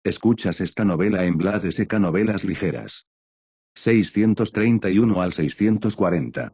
Escuchas esta novela en Blad SK Novelas Ligeras. 631 al 640.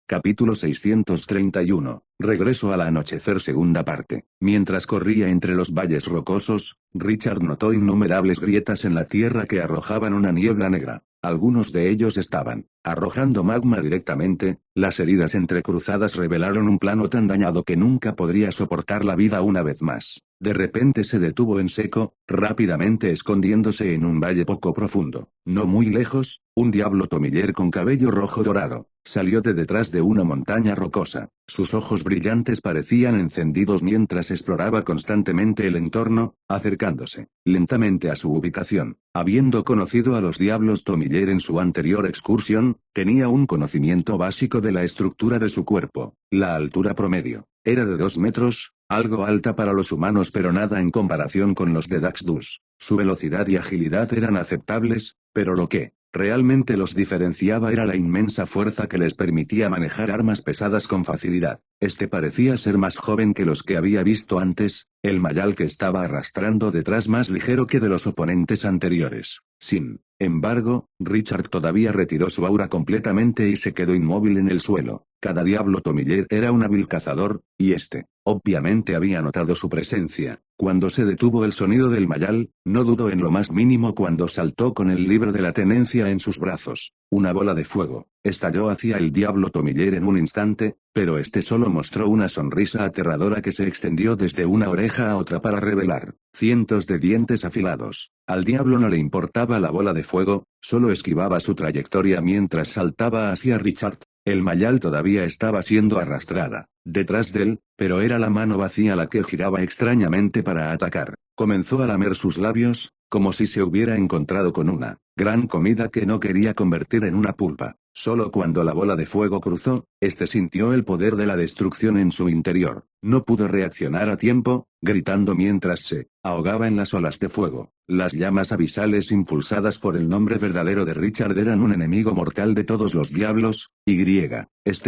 Capítulo 631. Regreso al anochecer, segunda parte. Mientras corría entre los valles rocosos, Richard notó innumerables grietas en la tierra que arrojaban una niebla negra. Algunos de ellos estaban arrojando magma directamente. Las heridas entrecruzadas revelaron un plano tan dañado que nunca podría soportar la vida una vez más. De repente se detuvo en seco, rápidamente escondiéndose en un valle poco profundo. No muy lejos, un diablo tomiller con cabello rojo dorado salió de detrás de una montaña rocosa. Sus ojos brillantes parecían encendidos mientras exploraba constantemente el entorno, acercándose lentamente a su ubicación. Habiendo conocido a los diablos tomiller en su anterior excursión, tenía un conocimiento básico de la estructura de su cuerpo. La altura promedio era de 2 metros, algo alta para los humanos pero nada en comparación con los de Daxdus. Su velocidad y agilidad eran aceptables, pero lo que realmente los diferenciaba era la inmensa fuerza que les permitía manejar armas pesadas con facilidad. Este parecía ser más joven que los que había visto antes, el mayal que estaba arrastrando detrás más ligero que de los oponentes anteriores. Sin embargo, Richard todavía retiró su aura completamente y se quedó inmóvil en el suelo. Cada diablo tomiller era un hábil cazador, y obviamente había notado su presencia. Cuando se detuvo el sonido del mayal, no dudó en lo más mínimo cuando saltó con el libro de la tenencia en sus brazos. Una bola de fuego estalló hacia el diablo tomiller en un instante, pero este solo mostró una sonrisa aterradora que se extendió desde una oreja a otra para revelar cientos de dientes afilados. Al diablo no le importaba la bola de fuego, solo esquivaba su trayectoria mientras saltaba hacia Richard. El mayal todavía estaba siendo arrastrada detrás de él, pero era la mano vacía la que giraba extrañamente para atacar. Comenzó a lamer sus labios, como si se hubiera encontrado con una gran comida que no quería convertir en una pulpa. Solo cuando la bola de fuego cruzó, sintió el poder de la destrucción en su interior. No pudo reaccionar a tiempo, gritando mientras se ahogaba en las olas de fuego. Las llamas abisales impulsadas por el nombre verdadero de Richard eran un enemigo mortal de todos los diablos,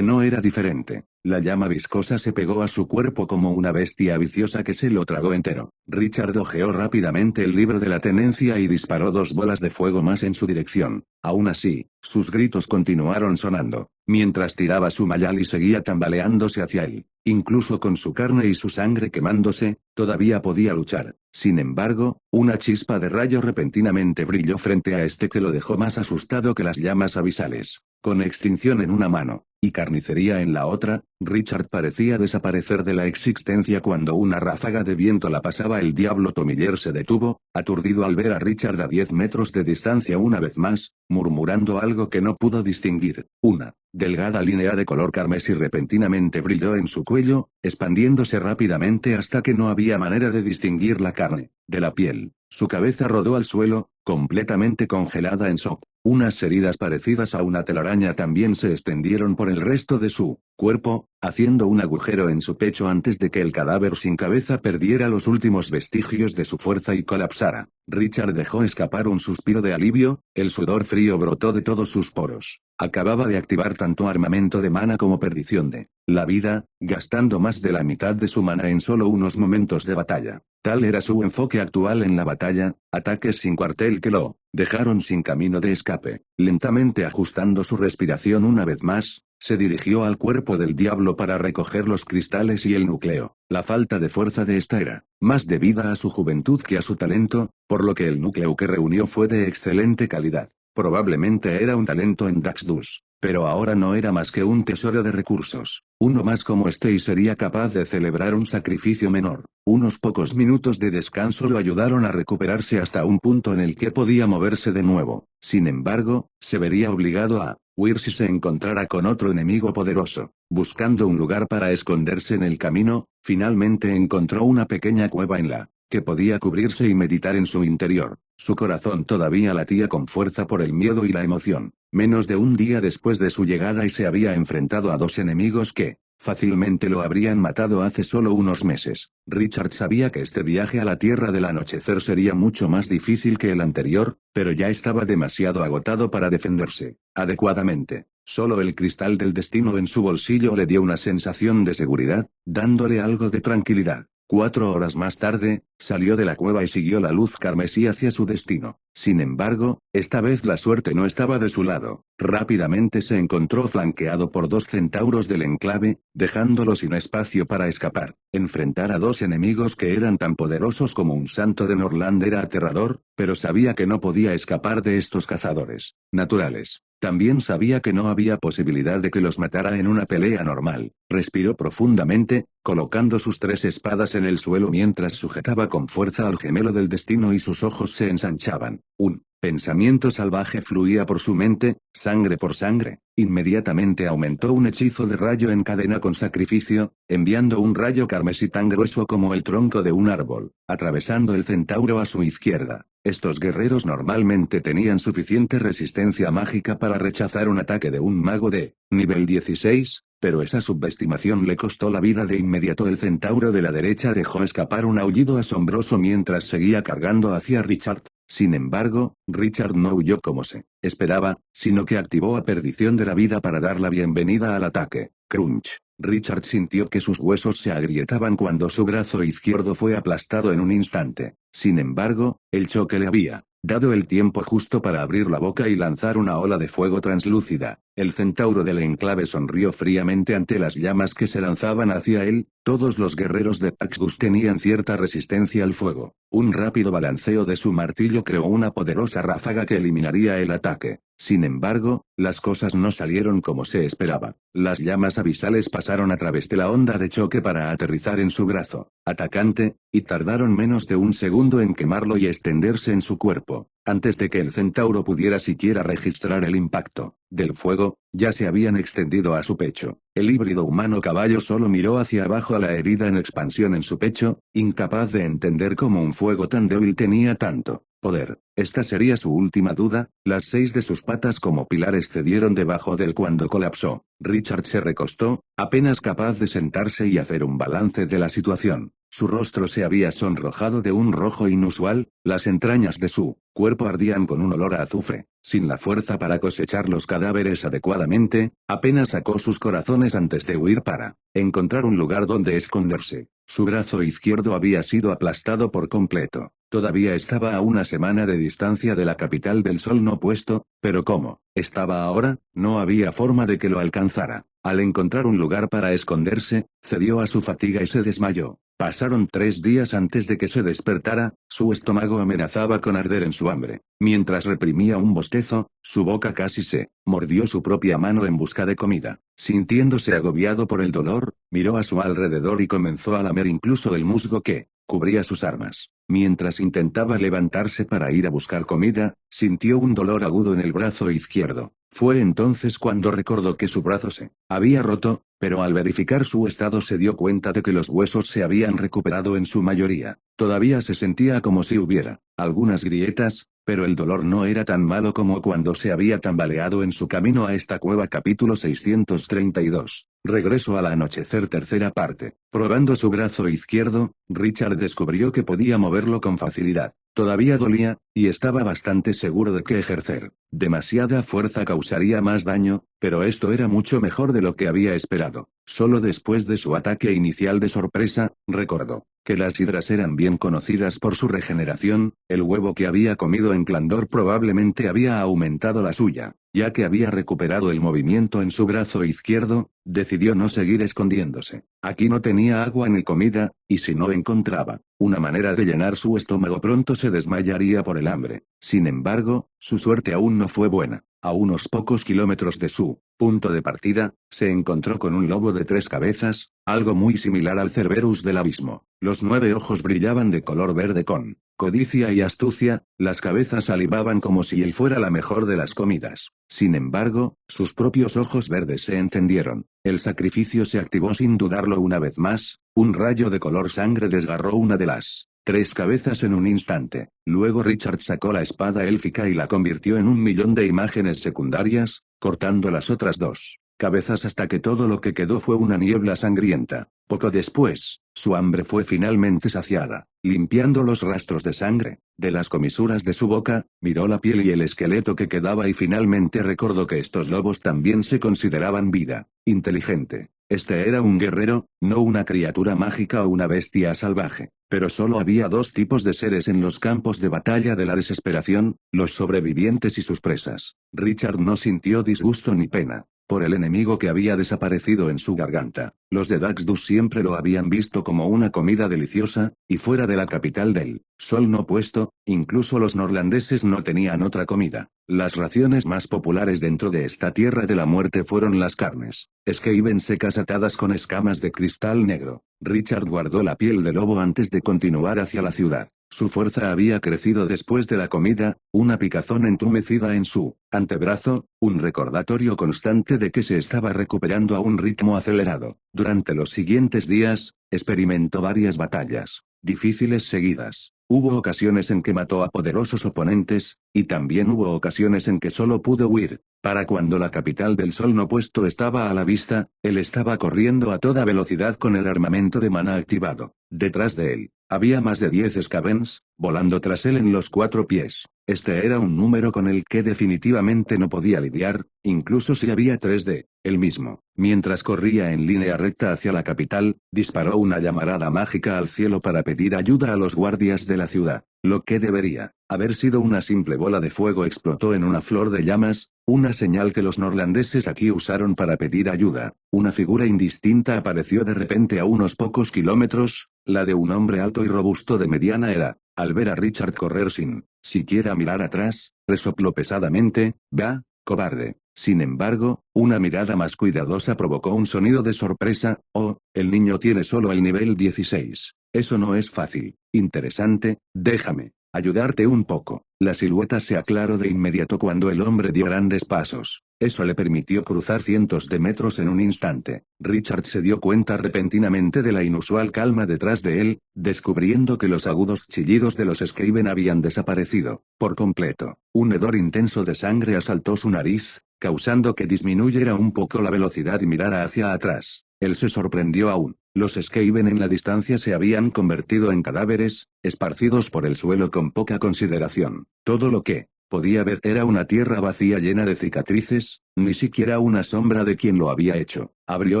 no era diferente. La llama viscosa se pegó a su cuerpo como una bestia viciosa que se lo tragó entero. Richard hojeó rápidamente el libro de la tenencia y disparó 2 bolas de fuego más en su dirección. Aún así, sus gritos continuaron sonando, mientras tiraba su mayal y seguía tambaleándose hacia él. Incluso con su carne y su sangre quemándose, todavía podía luchar. Sin embargo, una chispa de rayo repentinamente brilló frente a que lo dejó más asustado que las llamas abisales. Con extinción en una mano y carnicería en la otra, Richard parecía desaparecer de la existencia cuando una ráfaga de viento la pasaba. El diablo tomiller se detuvo, aturdido al ver a Richard a 10 metros de distancia una vez más, murmurando algo que no pudo distinguir. Una delgada línea de color carmesí repentinamente brilló en su cuello, expandiéndose rápidamente hasta que no había manera de distinguir la carne de la piel. Su cabeza rodó al suelo, completamente congelada en shock. Unas heridas parecidas a una telaraña también se extendieron por el resto de su cuerpo, haciendo un agujero en su pecho antes de que el cadáver sin cabeza perdiera los últimos vestigios de su fuerza y colapsara. Richard dejó escapar un suspiro de alivio, el sudor frío brotó de todos sus poros. Acababa de activar tanto armamento de mana como perdición de la vida, gastando más de la mitad de su mana en solo unos momentos de batalla. Tal era su enfoque actual en la batalla, ataques sin cuartel que lo dejaron sin camino de escape. Lentamente ajustando su respiración una vez más, se dirigió al cuerpo del diablo para recoger los cristales y el núcleo. La falta de fuerza de era más debida a su juventud que a su talento, por lo que el núcleo que reunió fue de excelente calidad. Probablemente era un talento en Daxdus, pero ahora no era más que un tesoro de recursos. Uno más como y sería capaz de celebrar un sacrificio menor. Unos pocos minutos de descanso lo ayudaron a recuperarse hasta un punto en el que podía moverse de nuevo. Sin embargo, se vería obligado a huir si se encontrara con otro enemigo poderoso. Buscando un lugar para esconderse en el camino, finalmente encontró una pequeña cueva en la que podía cubrirse y meditar en su interior. Su corazón todavía latía con fuerza por el miedo y la emoción. Menos de un día después de su llegada y se había enfrentado a 2 enemigos que fácilmente lo habrían matado hace solo unos meses. Richard sabía que este viaje a la Tierra del Anochecer sería mucho más difícil que el anterior, pero ya estaba demasiado agotado para defenderse adecuadamente. Solo el cristal del destino en su bolsillo le dio una sensación de seguridad, dándole algo de tranquilidad. 4 horas más tarde, salió de la cueva y siguió la luz carmesí hacia su destino. Sin embargo, esta vez la suerte no estaba de su lado. Rápidamente se encontró flanqueado por 2 centauros del enclave, dejándolo sin espacio para escapar. Enfrentar a 2 enemigos que eran tan poderosos como un santo de Norland era aterrador, pero sabía que no podía escapar de estos cazadores naturales. También sabía que no había posibilidad de que los matara en una pelea normal. Respiró profundamente, colocando sus 3 espadas en el suelo mientras sujetaba con fuerza al gemelo del destino y sus ojos se ensanchaban. Un pensamiento salvaje fluía por su mente, sangre por sangre. Inmediatamente aumentó un hechizo de rayo en cadena con sacrificio, enviando un rayo carmesí tan grueso como el tronco de un árbol, atravesando el centauro a su izquierda. Estos guerreros normalmente tenían suficiente resistencia mágica para rechazar un ataque de un mago de nivel 16, pero esa subestimación le costó la vida de inmediato. El centauro de la derecha dejó escapar un aullido asombroso mientras seguía cargando hacia Richard. Sin embargo, Richard no huyó como se esperaba, sino que activó a perdición de la vida para dar la bienvenida al ataque. Crunch. Richard sintió que sus huesos se agrietaban cuando su brazo izquierdo fue aplastado en un instante. Sin embargo, el choque le había dado el tiempo justo para abrir la boca y lanzar una ola de fuego translúcida. El centauro del enclave sonrió fríamente ante las llamas que se lanzaban hacia él. Todos los guerreros de Paxdus tenían cierta resistencia al fuego. Un rápido balanceo de su martillo creó una poderosa ráfaga que eliminaría el ataque. Sin embargo, las cosas no salieron como se esperaba. Las llamas abisales pasaron a través de la onda de choque para aterrizar en su brazo atacante, y tardaron menos de un segundo en quemarlo y extenderse en su cuerpo. Antes de que el centauro pudiera siquiera registrar el impacto del fuego, ya se habían extendido a su pecho. El híbrido humano-caballo solo miró hacia abajo a la herida en expansión en su pecho, incapaz de entender cómo un fuego tan débil tenía tanto poder. Esta sería su última duda. Las 6 de sus patas como pilares cedieron debajo del cuando colapsó. Richard se recostó, apenas capaz de sentarse y hacer un balance de la situación. Su rostro se había sonrojado de un rojo inusual, las entrañas de su cuerpo ardían con un olor a azufre. Sin la fuerza para cosechar los cadáveres adecuadamente, apenas sacó sus corazones antes de huir para encontrar un lugar donde esconderse. Su brazo izquierdo había sido aplastado por completo. Todavía estaba a una semana de distancia de la capital del sol no puesto, pero ¿cómo estaba ahora? No había forma de que lo alcanzara. Al encontrar un lugar para esconderse, cedió a su fatiga y se desmayó. Pasaron 3 días antes de que se despertara, su estómago amenazaba con arder en su hambre. Mientras reprimía un bostezo, su boca casi se mordió su propia mano en busca de comida. Sintiéndose agobiado por el dolor, miró a su alrededor y comenzó a lamer incluso el musgo que cubría sus armas. Mientras intentaba levantarse para ir a buscar comida, sintió un dolor agudo en el brazo izquierdo. Fue entonces cuando recordó que su brazo se había roto, pero al verificar su estado se dio cuenta de que los huesos se habían recuperado en su mayoría. Todavía se sentía como si hubiera algunas grietas, pero el dolor no era tan malo como cuando se había tambaleado en su camino a esta cueva. Capítulo 632. Regreso al anochecer. Tercera parte. Probando su brazo izquierdo, Richard descubrió que podía moverlo con facilidad. Todavía dolía, y estaba bastante seguro de que ejercer demasiada fuerza causaría más daño, pero esto era mucho mejor de lo que había esperado. Solo después de su ataque inicial de sorpresa, recordó que las hidras eran bien conocidas por su regeneración. El huevo que había comido en Clandor probablemente había aumentado la suya. Ya que había recuperado el movimiento en su brazo izquierdo, decidió no seguir escondiéndose. Aquí no tenía agua ni comida, y si no encontraba una manera de llenar su estómago pronto se desmayaría por el hambre. Sin embargo, su suerte aún no fue buena. A unos pocos kilómetros de su punto de partida, se encontró con un lobo de 3 cabezas, algo muy similar al Cerberus del abismo. Los 9 ojos brillaban de color verde con codicia y astucia, las cabezas salivaban como si él fuera la mejor de las comidas. Sin embargo, sus propios ojos verdes se encendieron. El sacrificio se activó sin dudarlo una vez más, un rayo de color sangre desgarró una de las 3 cabezas en un instante. Luego Richard sacó la espada élfica y la convirtió en un millón de imágenes secundarias, cortando las otras 2 cabezas hasta que todo lo que quedó fue una niebla sangrienta. Poco después, su hambre fue finalmente saciada. Limpiando los rastros de sangre de las comisuras de su boca, miró la piel y el esqueleto que quedaba y finalmente recordó que estos lobos también se consideraban vida inteligente. Este era un guerrero, no una criatura mágica o una bestia salvaje. Pero solo había dos tipos de seres en los campos de batalla de la desesperación, los sobrevivientes y sus presas. Richard no sintió disgusto ni pena por el enemigo que había desaparecido en su garganta. Los de Daxdus siempre lo habían visto como una comida deliciosa, y fuera de la capital del sol no puesto, incluso los norlandeses no tenían otra comida. Las raciones más populares dentro de esta tierra de la muerte fueron las carnes Skaven secas atadas con escamas de cristal negro. Richard guardó la piel de lobo antes de continuar hacia la ciudad. Su fuerza había crecido después de la comida, una picazón entumecida en su antebrazo, un recordatorio constante de que se estaba recuperando a un ritmo acelerado. Durante los siguientes días, experimentó varias batallas difíciles seguidas. Hubo ocasiones en que mató a poderosos oponentes, y también hubo ocasiones en que solo pudo huir. Para cuando la capital del sol no puesto estaba a la vista, él estaba corriendo a toda velocidad con el armamento de mana activado. Detrás de él, había más de 10 Skavens, volando tras él en los 4 pies. Este era un número con el que definitivamente no podía lidiar, incluso si había 3 de él mismo. Mientras corría en línea recta hacia la capital, disparó una llamarada mágica al cielo para pedir ayuda a los guardias de la ciudad. Lo que debería haber sido una simple bola de fuego explotó en una flor de llamas, una señal que los norlandeses aquí usaron para pedir ayuda. Una figura indistinta apareció de repente a unos pocos kilómetros, la de un hombre alto y robusto de mediana edad. Al ver a Richard correr sin siquiera mirar atrás, resopló pesadamente: «Va, cobarde». Sin embargo, una mirada más cuidadosa provocó un sonido de sorpresa: «Oh, el niño tiene solo el nivel 16. Eso no es fácil. Interesante, déjame ayudarte un poco». La silueta se aclaró de inmediato cuando el hombre dio grandes pasos. Eso le permitió cruzar cientos de metros en un instante. Richard se dio cuenta repentinamente de la inusual calma detrás de él, descubriendo que los agudos chillidos de los Skaven habían desaparecido por completo. Un hedor intenso de sangre asaltó su nariz, causando que disminuyera un poco la velocidad y mirara hacia atrás. Él se sorprendió aún. Los Skaven en la distancia se habían convertido en cadáveres, esparcidos por el suelo con poca consideración. Todo lo que podía ver era una tierra vacía llena de cicatrices, ni siquiera una sombra de quien lo había hecho. Abrió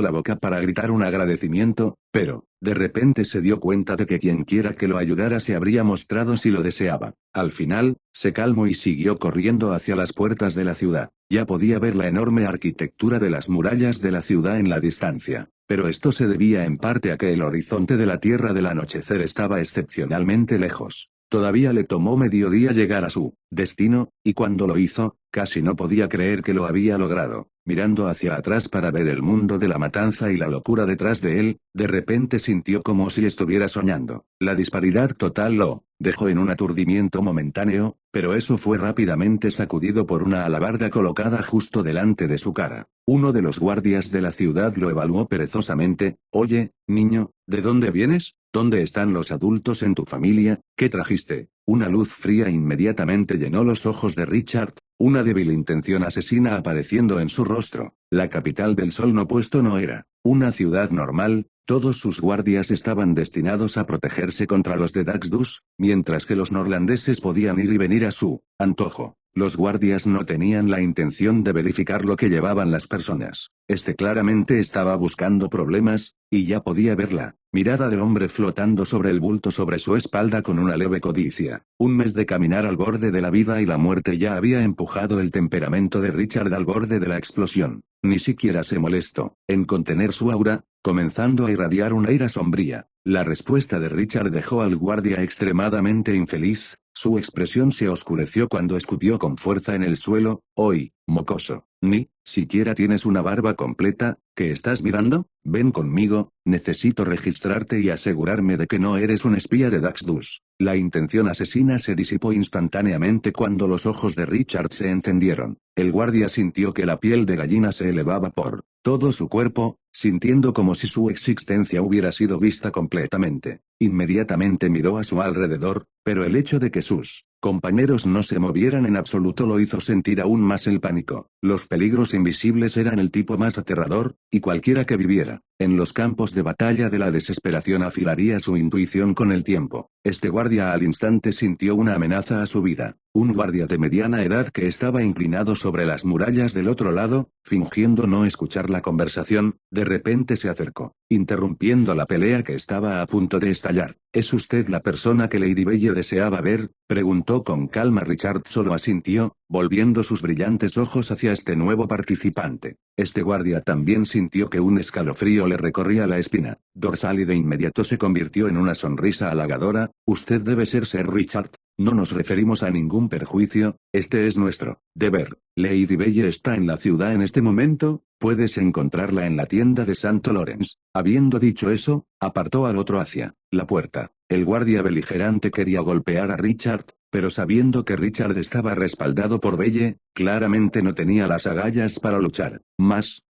la boca para gritar un agradecimiento, pero, de repente se dio cuenta de que quienquiera que lo ayudara se habría mostrado si lo deseaba. Al final, se calmó y siguió corriendo hacia las puertas de la ciudad. Ya podía ver la enorme arquitectura de las murallas de la ciudad en la distancia. Pero esto se debía en parte a que el horizonte de la tierra del anochecer estaba excepcionalmente lejos. Todavía le tomó mediodía llegar a su destino, y cuando lo hizo, casi no podía creer que lo había logrado. Mirando hacia atrás para ver el mundo de la matanza y la locura detrás de él, de repente sintió como si estuviera soñando. La disparidad total lo dejó en un aturdimiento momentáneo, pero eso fue rápidamente sacudido por una alabarda colocada justo delante de su cara. Uno de los guardias de la ciudad lo evaluó perezosamente: «Oye, niño, ¿de dónde vienes? ¿Dónde están los adultos en tu familia? ¿Qué trajiste?». Una luz fría inmediatamente llenó los ojos de Richard, una débil intención asesina apareciendo en su rostro. La capital del sol no puesto no era una ciudad normal. Todos sus guardias estaban destinados a protegerse contra los de Daxdus, mientras que los norlandeses podían ir y venir a su antojo. Los guardias no tenían la intención de verificar lo que llevaban las personas. Este claramente estaba buscando problemas, y ya podía ver la mirada del hombre flotando sobre el bulto sobre su espalda con una leve codicia. Un mes de caminar al borde de la vida y la muerte ya había empujado el temperamento de Richard al borde de la explosión. Ni siquiera se molestó en contener su aura, comenzando a irradiar una ira sombría. La respuesta de Richard dejó al guardia extremadamente infeliz. Su expresión se oscureció cuando escupió con fuerza en el suelo: «Hoy, mocoso, ni siquiera tienes una barba completa, ¿qué estás mirando? Ven conmigo, necesito registrarte y asegurarme de que no eres un espía de Daxdus». La intención asesina se disipó instantáneamente cuando los ojos de Richard se encendieron. El guardia sintió que la piel de gallina se elevaba por todo su cuerpo, sintiendo como si su existencia hubiera sido vista completamente. Inmediatamente miró a su alrededor, pero el hecho de que sus compañeros no se movieran en absoluto lo hizo sentir aún más el pánico. Los peligros invisibles eran el tipo más aterrador, y cualquiera que viviera en los campos de batalla de la desesperación afilaría su intuición con el tiempo. Este guardia al instante sintió una amenaza a su vida. Un guardia de mediana edad que estaba inclinado sobre las murallas del otro lado, fingiendo no escuchar la conversación, de repente se acercó, interrumpiendo la pelea que estaba a punto de estallar. ¿Es usted la persona que Lady Belle deseaba ver?, preguntó con calma. Richard solo asintió, volviendo sus brillantes ojos hacia este nuevo participante. Este guardia también sintió que un escalofrío le recorría la espina dorsal y de inmediato se convirtió en una sonrisa halagadora. Usted debe ser Sir Richard. No nos referimos a ningún perjuicio, este es nuestro deber. Lady Belle está en la ciudad en este momento, puedes encontrarla en la tienda de Santo Lawrence. Habiendo dicho eso, apartó al otro hacia la puerta. El guardia beligerante quería golpear a Richard, pero sabiendo que Richard estaba respaldado por Belle, claramente no tenía las agallas para luchar.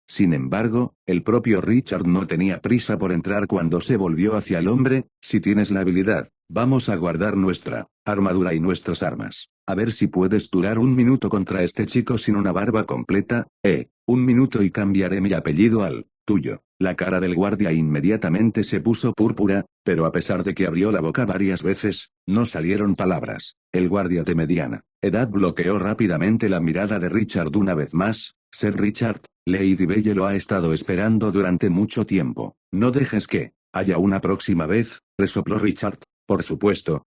Sin embargo, el propio Richard no tenía prisa por entrar cuando se volvió hacia el hombre. Si tienes la habilidad, vamos a guardar nuestra armadura y nuestras armas. A ver si puedes durar un minuto contra este chico sin una barba completa. Un minuto y cambiaré mi apellido al tuyo. La cara del guardia inmediatamente se puso púrpura, pero a pesar de que abrió la boca varias veces, no salieron palabras. El guardia de mediana edad bloqueó rápidamente la mirada de Richard una vez más. Sir Richard, Lady Belle lo ha estado esperando durante mucho tiempo. No dejes que haya una próxima vez, resopló Richard. Por supuesto,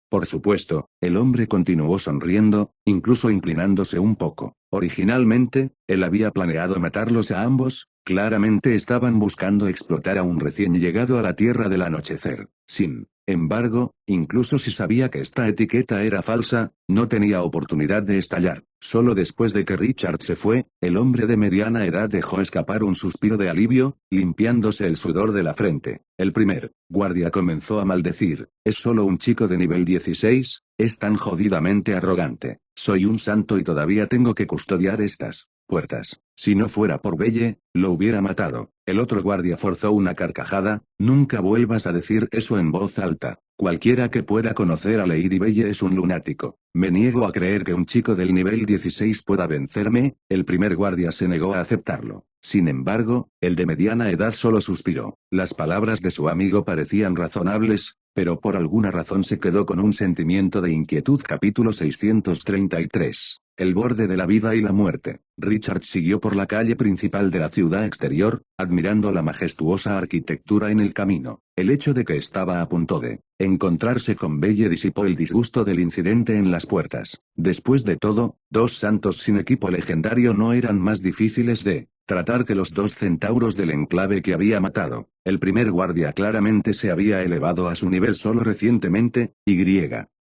el hombre continuó sonriendo, incluso inclinándose un poco. Originalmente, él había planeado matarlos a ambos, claramente estaban buscando explotar a un recién llegado a la Tierra del Anochecer. Sin embargo, incluso si sabía que esta etiqueta era falsa, no tenía oportunidad de estallar. Solo después de que Richard se fue, el hombre de mediana edad dejó escapar un suspiro de alivio, limpiándose el sudor de la frente. El primer guardia comenzó a maldecir. Es solo un chico de nivel 16, es tan jodidamente arrogante. Soy un santo y todavía tengo que custodiar estas puertas. Si no fuera por Belle, lo hubiera matado. El otro guardia forzó una carcajada. Nunca vuelvas a decir eso en voz alta. Cualquiera que pueda conocer a Lady Belle es un lunático. Me niego a creer que un chico del nivel 16 pueda vencerme. El primer guardia se negó a aceptarlo. Sin embargo, el de mediana edad solo suspiró. Las palabras de su amigo parecían razonables, pero por alguna razón se quedó con un sentimiento de inquietud. Capítulo 633. El borde de la vida y la muerte. Richard siguió por la calle principal de la ciudad exterior, admirando la majestuosa arquitectura en el camino. El hecho de que estaba a punto de encontrarse con Belle disipó el disgusto del incidente en las puertas. Después de todo, dos santos sin equipo legendario no eran más difíciles de tratar que los dos centauros del enclave que había matado. El primer guardia claramente se había elevado a su nivel solo recientemente,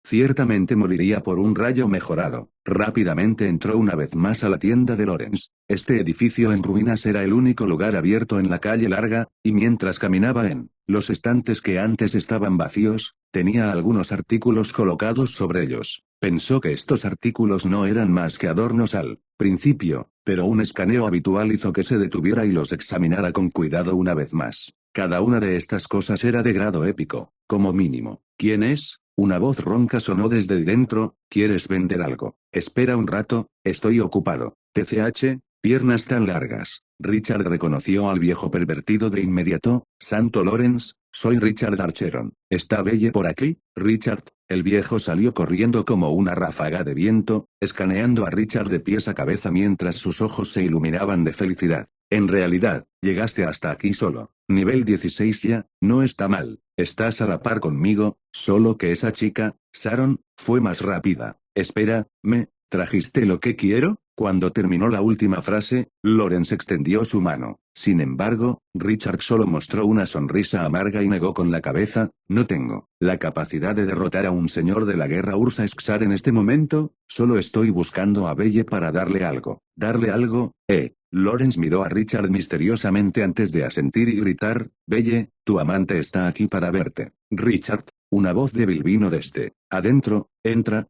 ciertamente moriría por un rayo mejorado. Rápidamente entró una vez más a la tienda de Lawrence. Este edificio en ruinas era el único lugar abierto en la calle larga, y mientras caminaba en los estantes que antes estaban vacíos, tenía algunos artículos colocados sobre ellos. Pensó que estos artículos no eran más que adornos al principio, pero un escaneo habitual hizo que se detuviera y los examinara con cuidado una vez más. Cada una de estas cosas era de grado épico, como mínimo. ¿Quién es? Una voz ronca sonó desde dentro. ¿Quieres vender algo? Espera un rato, estoy ocupado. TCH, piernas tan largas. Richard reconoció al viejo pervertido de inmediato. Santo Lawrence, soy Richard Archeron. ¿Está Belle por aquí? Richard. El viejo salió corriendo como una ráfaga de viento, escaneando a Richard de pies a cabeza mientras sus ojos se iluminaban de felicidad. En realidad, llegaste hasta aquí solo. Nivel 16 ya, no está mal. Estás a la par conmigo, solo que esa chica, Sharon, fue más rápida. Espera, ¿me trajiste lo que quiero? Cuando terminó la última frase, Lawrence extendió su mano. Sin embargo, Richard solo mostró una sonrisa amarga y negó con la cabeza. No tengo la capacidad de derrotar a un señor de la guerra Ursa Sxar en este momento, solo estoy buscando a Belle para darle algo. ¿Darle algo? Lawrence miró a Richard misteriosamente antes de asentir y gritar, Belle, tu amante está aquí para verte. Richard, una voz débil vino desde adentro. Entra.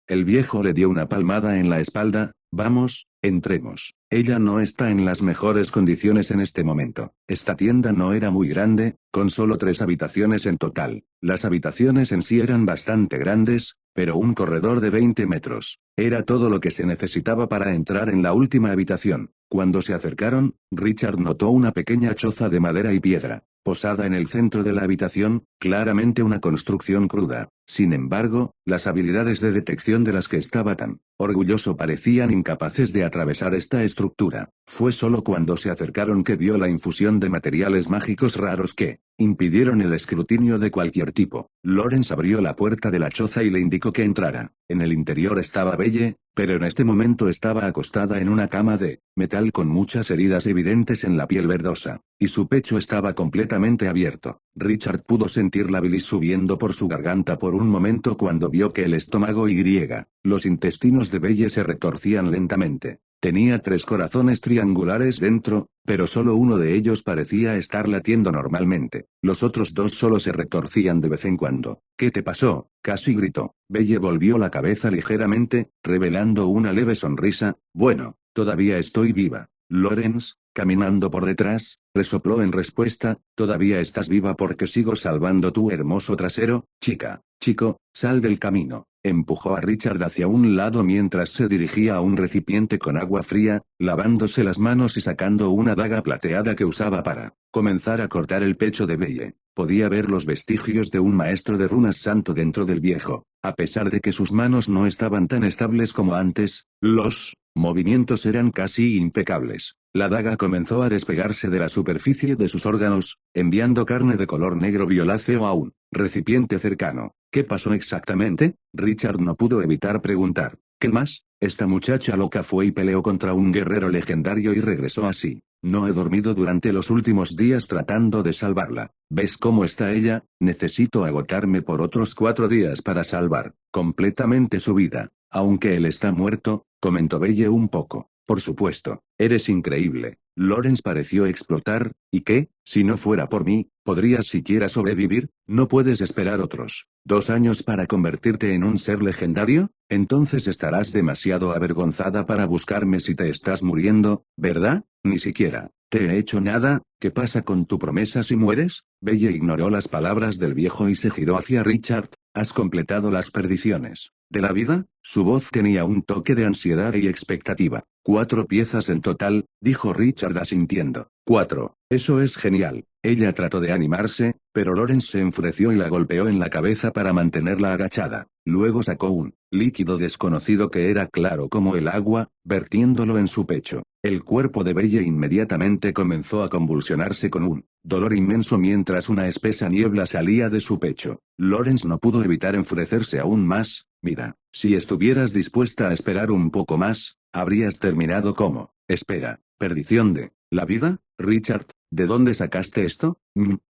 El viejo le dio una palmada en la espalda. Vamos, entremos. Ella no está en las mejores condiciones en este momento. Esta tienda no era muy grande, con solo 3 habitaciones en total. Las habitaciones en sí eran bastante grandes, pero un corredor de 20 metros era todo lo que se necesitaba para entrar en la última habitación. Cuando se acercaron, Richard notó una pequeña choza de madera y piedra. posada en el centro de la habitación, claramente una construcción cruda. Sin embargo, las habilidades de detección de las que estaba tan orgulloso parecían incapaces de atravesar esta estructura. Fue solo cuando se acercaron que vio la infusión de materiales mágicos raros que impidieron el escrutinio de cualquier tipo. Lawrence abrió la puerta de la choza y le indicó que entrara. En el interior estaba Belle, pero en este momento estaba acostada en una cama de metal con muchas heridas evidentes en la piel verdosa, y su pecho estaba completamente abierto. Richard pudo sentir la bilis subiendo por su garganta por un momento cuando vio que el estómago y los intestinos de Belle se retorcían lentamente. Tenía 3 corazones triangulares dentro, pero solo uno de ellos parecía estar latiendo normalmente. Los otros 2 solo se retorcían de vez en cuando. ¿Qué te pasó? Casi gritó. Belle volvió la cabeza ligeramente, revelando una leve sonrisa. Bueno, todavía estoy viva. Lawrence, caminando por detrás, resopló en respuesta. Todavía estás viva porque sigo salvando tu hermoso trasero, chica. Chico, sal del camino. Empujó a Richard hacia un lado mientras se dirigía a un recipiente con agua fría, lavándose las manos y sacando una daga plateada que usaba para comenzar a cortar el pecho de Belle. Podía ver los vestigios de un maestro de runas santo dentro del viejo. A pesar de que sus manos no estaban tan estables como antes, los movimientos eran casi impecables. La daga comenzó a despegarse de la superficie de sus órganos, enviando carne de color negro violáceo a un recipiente cercano. ¿Qué pasó exactamente? Richard no pudo evitar preguntar. ¿Qué más? Esta muchacha loca fue y peleó contra un guerrero legendario y regresó así. No he dormido durante los últimos días tratando de salvarla. ¿Ves cómo está ella? Necesito agotarme por otros 4 días para salvar completamente su vida. Aunque él está muerto, comentó Belle un poco. Por supuesto, eres increíble. Lawrence pareció explotar. ¿Y qué? Si no fuera por mí, ¿podrías siquiera sobrevivir? ¿No puedes esperar otros 2 años para convertirte en un ser legendario? Entonces estarás demasiado avergonzada para buscarme si te estás muriendo, ¿verdad? Ni siquiera te he hecho nada. ¿Qué pasa con tu promesa si mueres? Belle ignoró las palabras del viejo y se giró hacia Richard. ¿Has completado las perdiciones de la vida? Su voz tenía un toque de ansiedad y expectativa. 4 piezas en total, dijo Richard asintiendo. 4. Eso es genial. Ella trató de animarse, pero Lawrence se enfureció y la golpeó en la cabeza para mantenerla agachada. Luego sacó un líquido desconocido que era claro como el agua, vertiéndolo en su pecho. El cuerpo de Belle inmediatamente comenzó a convulsionarse con un dolor inmenso mientras una espesa niebla salía de su pecho. Lawrence no pudo evitar enfurecerse aún más. Mira, si estuvieras dispuesta a esperar un poco más, habrías terminado como, espera, perdición de la vida. Richard, ¿de dónde sacaste esto?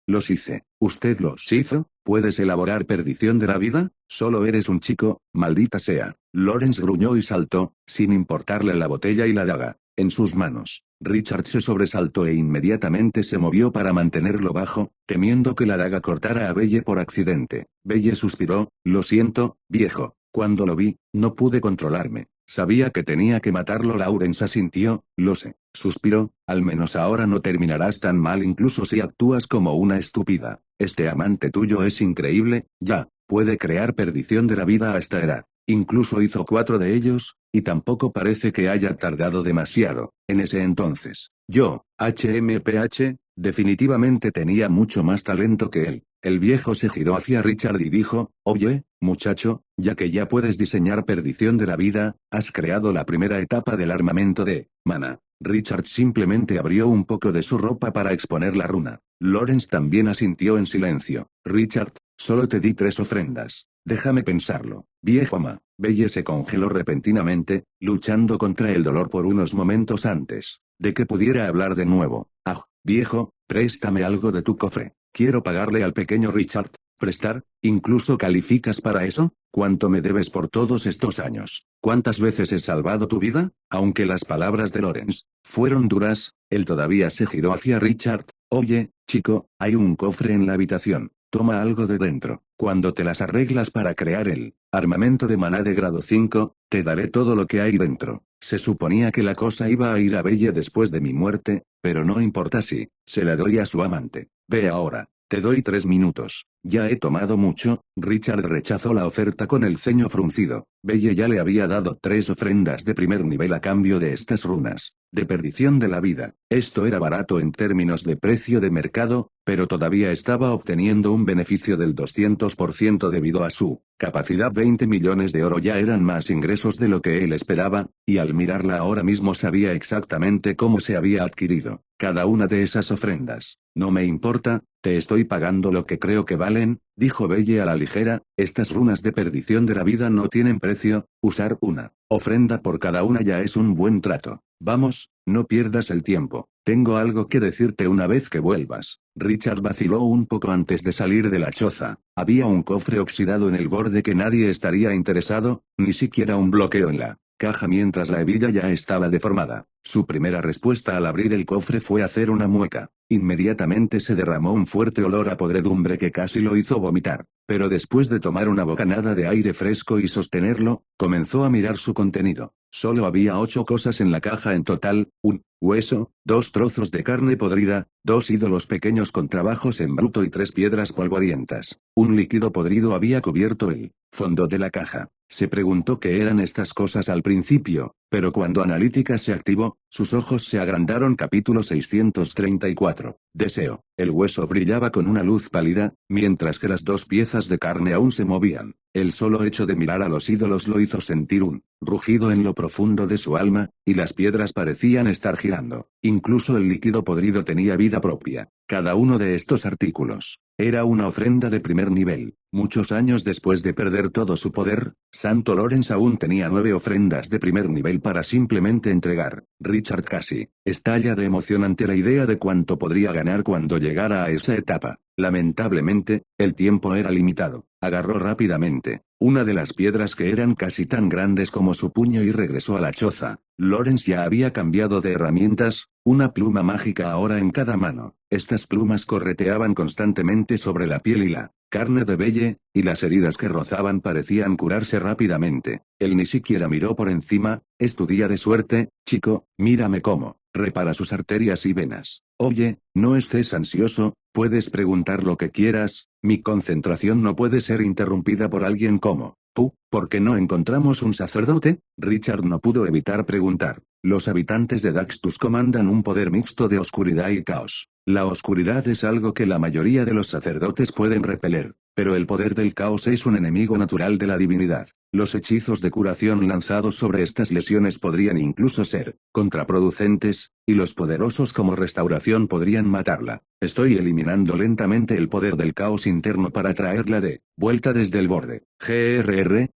Los hice. ¿Usted los hizo? ¿Puedes elaborar perdición de la vida? Solo eres un chico, maldita sea. Lawrence gruñó y saltó, sin importarle la botella y la daga en sus manos. Richard se sobresaltó e inmediatamente se movió para mantenerlo bajo, temiendo que la daga cortara a Belle por accidente. Belle suspiró. Lo siento, viejo. Cuando lo vi, no pude controlarme. Sabía que tenía que matarlo. Lawrence asintió. Lo sé. Suspiró. Al menos ahora no terminarás tan mal incluso si actúas como una estúpida. Este amante tuyo es increíble, ya, puede crear perdición de la vida a esta edad. Incluso hizo 4 de ellos, y tampoco parece que haya tardado demasiado. En ese entonces, yo, HMPH, definitivamente tenía mucho más talento que él. El viejo se giró hacia Richard y dijo, oye, muchacho, ya que ya puedes diseñar perdición de la vida, has creado la primera etapa del armamento de mana. Richard simplemente abrió un poco de su ropa para exponer la runa. Lawrence también asintió en silencio. Richard, solo te di 3 ofrendas. Déjame pensarlo. Viejo ama. Belle se congeló repentinamente, luchando contra el dolor por unos momentos antes de que pudiera hablar de nuevo. Ah, viejo, préstame algo de tu cofre. Quiero pagarle al pequeño Richard. ¿Prestar? ¿Incluso calificas para eso? ¿Cuánto me debes por todos estos años? ¿Cuántas veces he salvado tu vida? Aunque las palabras de Lawrence fueron duras, él todavía se giró hacia Richard. Oye, chico, hay un cofre en la habitación. Toma algo de dentro. Cuando te las arreglas para crear el armamento de maná de grado 5, te daré todo lo que hay dentro. Se suponía que la cosa iba a ir a Belle después de mi muerte, pero no importa si se la doy a su amante. Ve ahora. Te doy 3 minutos. Ya he tomado mucho. Richard rechazó la oferta con el ceño fruncido. Belle ya le había dado 3 ofrendas de primer nivel a cambio de estas runas. de perdición de la vida. Esto era barato en términos de precio de mercado, pero todavía estaba obteniendo un beneficio del 200% debido a su capacidad. 20 millones de oro ya eran más ingresos de lo que él esperaba, y al mirarla ahora mismo sabía exactamente cómo se había adquirido cada una de esas ofrendas. No me importa, te estoy pagando lo que creo que valen, dijo Belle a la ligera, estas runas de perdición de la vida no tienen precio, usar una ofrenda por cada una ya es un buen trato. Vamos, no pierdas el tiempo. Tengo algo que decirte una vez que vuelvas. Richard vaciló un poco antes de salir de la choza. Había un cofre oxidado en el borde que nadie estaría interesado, ni siquiera un bloqueo en la caja mientras la hebilla ya estaba deformada. Su primera respuesta al abrir el cofre fue hacer una mueca. Inmediatamente se derramó un fuerte olor a podredumbre que casi lo hizo vomitar. Pero después de tomar una bocanada de aire fresco y sostenerlo, comenzó a mirar su contenido. Solo había 8 cosas en la caja en total: un hueso, 2 trozos de carne podrida, 2 ídolos pequeños con trabajos en bruto y 3 piedras polvorientas. Un líquido podrido había cubierto el fondo de la caja. Se preguntó qué eran estas cosas al principio, pero cuando Analítica se activó, sus ojos se agrandaron. Capítulo 634. Deseo. El hueso brillaba con una luz pálida, mientras que las 2 piezas de carne aún se movían. El solo hecho de mirar a los ídolos lo hizo sentir un rugido en lo profundo de su alma, y las piedras parecían estar girando. Incluso el líquido podrido tenía vida propia. Cada uno de estos artículos era una ofrenda de primer nivel. Muchos años después de perder todo su poder, Santo Lorenz aún tenía 9 ofrendas de primer nivel para simplemente entregar. Richard casi estalla de emoción ante la idea de cuánto podría ganar cuando llegara a esa etapa. Lamentablemente, el tiempo era limitado. Agarró rápidamente una de las piedras que eran casi tan grandes como su puño y regresó a la choza. Lorenz ya había cambiado de herramientas, una pluma mágica ahora en cada mano. Estas plumas correteaban constantemente sobre la piel y la carne de Belle, y las heridas que rozaban parecían curarse rápidamente. Él ni siquiera miró por encima. Es tu día de suerte, chico, mírame cómo repara sus arterias y venas. Oye, no estés ansioso, puedes preguntar lo que quieras, mi concentración no puede ser interrumpida por alguien como tú. ¿Por qué no encontramos un sacerdote? Richard no pudo evitar preguntar. Los habitantes de Daxtus comandan un poder mixto de oscuridad y caos. La oscuridad es algo que la mayoría de los sacerdotes pueden repeler, pero el poder del caos es un enemigo natural de la divinidad. Los hechizos de curación lanzados sobre estas lesiones podrían incluso ser contraproducentes, y los poderosos como restauración podrían matarla. Estoy eliminando lentamente el poder del caos interno para traerla de vuelta desde el borde.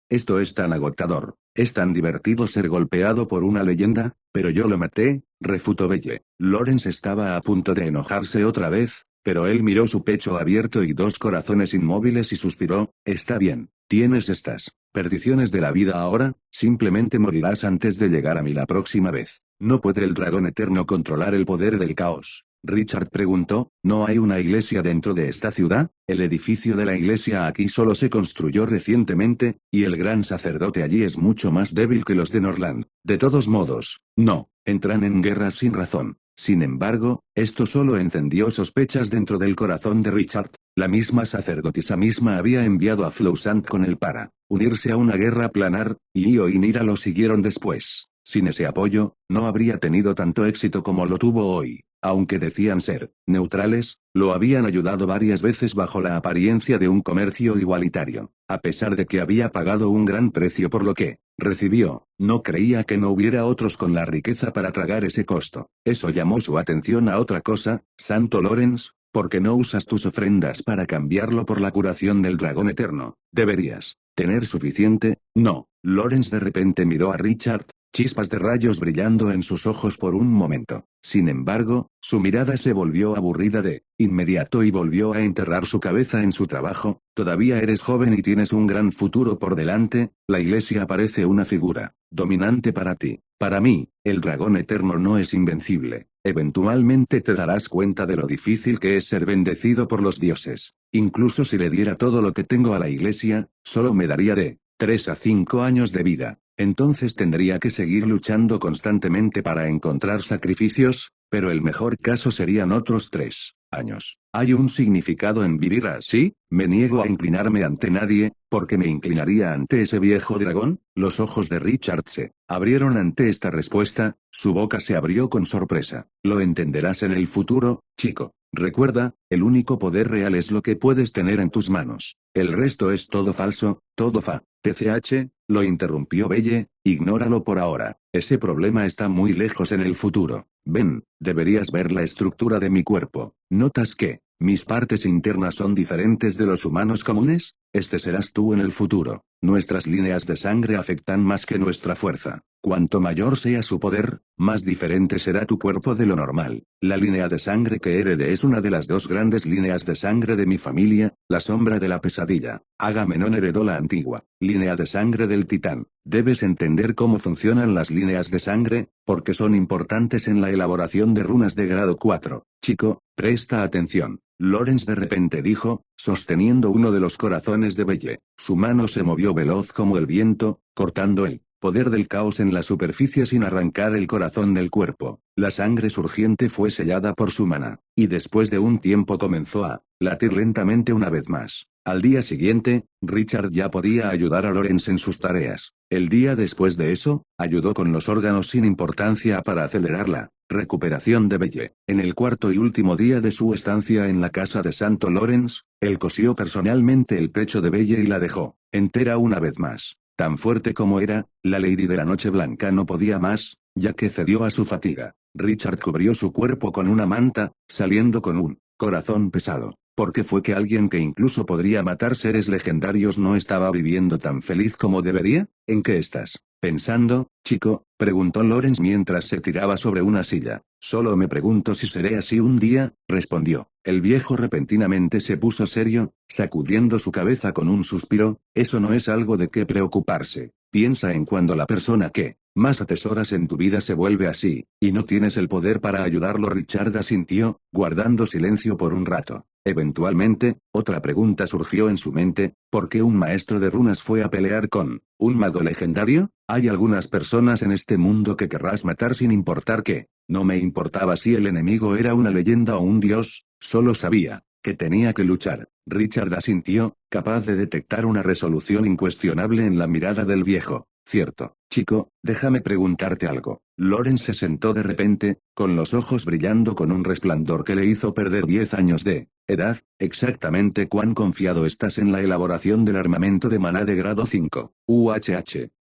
Esto es tan agotador. Es tan divertido ser golpeado por una leyenda, pero yo lo maté, refutó Belle. Lorenz estaba a punto de enojarse otra vez, pero él miró su pecho abierto y 2 corazones inmóviles y suspiró. Está bien, tienes estas perdiciones de la vida ahora, simplemente morirás antes de llegar a mí la próxima vez. ¿No puede el dragón eterno controlar el poder del caos? Richard preguntó. ¿No hay una iglesia dentro de esta ciudad? El edificio de la iglesia aquí solo se construyó recientemente, y el gran sacerdote allí es mucho más débil que los de Norland. De todos modos, no, entran en guerra sin razón. Sin embargo, esto solo encendió sospechas dentro del corazón de Richard. La misma sacerdotisa misma había enviado a Flousant con él para unirse a una guerra planar, y Io y Nira lo siguieron después. Sin ese apoyo, no habría tenido tanto éxito como lo tuvo hoy. Aunque decían ser neutrales, lo habían ayudado varias veces bajo la apariencia de un comercio igualitario. A pesar de que había pagado un gran precio por lo que recibió, no creía que no hubiera otros con la riqueza para tragar ese costo. Eso llamó su atención a otra cosa. Santo Lorenz, ¿por qué no usas tus ofrendas para cambiarlo por la curación del dragón eterno? Deberías tener suficiente. No. Lorenz de repente miró a Richard, chispas de rayos brillando en sus ojos por un momento. Sin embargo, su mirada se volvió aburrida de inmediato y volvió a enterrar su cabeza en su trabajo. Todavía eres joven y tienes un gran futuro por delante. La iglesia parece una figura dominante para ti. Para mí, el dragón eterno no es invencible. Eventualmente te darás cuenta de lo difícil que es ser bendecido por los dioses. Incluso si le diera todo lo que tengo a la iglesia, solo me daría de 3 a 5 años de vida. Entonces tendría que seguir luchando constantemente para encontrar sacrificios, pero el mejor caso serían otros 3 años. ¿Hay un significado en vivir así? Me niego a inclinarme ante nadie, porque me inclinaría ante ese viejo dragón. Los ojos de Richard se abrieron ante esta respuesta, su boca se abrió con sorpresa. Lo entenderás en el futuro, chico. Recuerda, el único poder real es lo que puedes tener en tus manos. El resto es todo falso, todo TCH, lo interrumpió Belle, ignóralo por ahora. Ese problema está muy lejos en el futuro. Ven, deberías ver la estructura de mi cuerpo. ¿Notas que mis partes internas son diferentes de los humanos comunes? Este serás tú en el futuro. Nuestras líneas de sangre afectan más que nuestra fuerza. Cuanto mayor sea su poder, más diferente será tu cuerpo de lo normal. La línea de sangre que heredé es una de las dos grandes líneas de sangre de mi familia, la sombra de la pesadilla. Agamenón heredó la antigua línea de sangre del titán. Debes entender cómo funcionan las líneas de sangre, porque son importantes en la elaboración de runas de grado 4. Chico, presta atención. Lawrence de repente dijo, sosteniendo uno de los corazones de Belle. Su mano se movió veloz como el viento, cortando el poder del caos en la superficie sin arrancar el corazón del cuerpo. La sangre surgiente fue sellada por su maná, y después de un tiempo comenzó a latir lentamente una vez más. Al día siguiente, Richard ya podía ayudar a Lawrence en sus tareas. El día después de eso, ayudó con los órganos sin importancia para acelerar la recuperación de Belle. En el cuarto y último día de su estancia en la casa de Santo Lawrence, él cosió personalmente el pecho de Belle y la dejó entera una vez más. Tan fuerte como era, la Lady de la Noche Blanca no podía más, ya que cedió a su fatiga. Richard cubrió su cuerpo con una manta, saliendo con un corazón pesado. ¿Por qué fue que alguien que incluso podría matar seres legendarios no estaba viviendo tan feliz como debería? ¿En qué estás pensando, chico? Preguntó Lawrence mientras se tiraba sobre una silla. Solo me pregunto si seré así un día, respondió. El viejo repentinamente se puso serio, sacudiendo su cabeza con un suspiro. Eso no es algo de qué preocuparse. Piensa en cuando la persona que más atesoras en tu vida se vuelve así, y no tienes el poder para ayudarlo. Richard asintió, guardando silencio por un rato. Eventualmente, otra pregunta surgió en su mente, ¿por qué un maestro de runas fue a pelear con un mago legendario? Hay algunas personas en este mundo que querrás matar sin importar qué. No me importaba si el enemigo era una leyenda o un dios, solo sabía que tenía que luchar. Richard asintió, capaz de detectar una resolución incuestionable en la mirada del viejo. Cierto, chico, déjame preguntarte algo. Lawrence se sentó de repente, con los ojos brillando con un resplandor que le hizo perder 10 años de edad. Exactamente cuán confiado estás en la elaboración del armamento de maná de grado 5.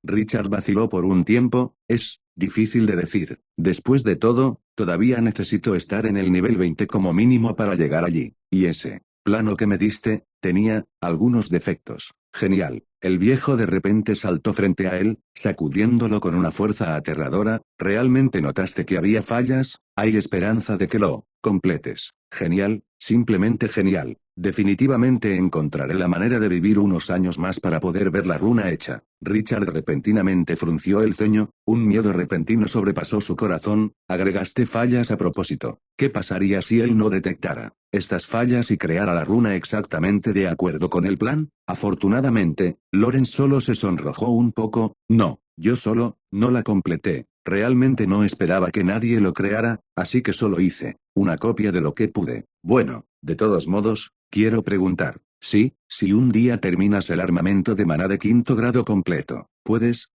Richard vaciló por un tiempo. Es difícil de decir. Después de todo, todavía necesito estar en el nivel 20 como mínimo para llegar allí. Y ese plano que me diste tenía algunos defectos. Genial. El viejo de repente saltó frente a él, sacudiéndolo con una fuerza aterradora. ¿Realmente notaste que había fallas? Hay esperanza de que lo completes. Genial, simplemente genial. Definitivamente encontraré la manera de vivir unos años más para poder ver la runa hecha. Richard repentinamente frunció el ceño, un miedo repentino sobrepasó su corazón. Agregaste fallas a propósito. ¿Qué pasaría si él no detectara estas fallas y creara la runa exactamente de acuerdo con el plan? Afortunadamente, Lawrence solo se sonrojó un poco. No, yo solo, no la completé. Realmente no esperaba que nadie lo creara, así que solo hice una copia de lo que pude. Bueno, de todos modos, quiero preguntar, si un día terminas el armamento de maná de 5º grado completo, ¿puedes?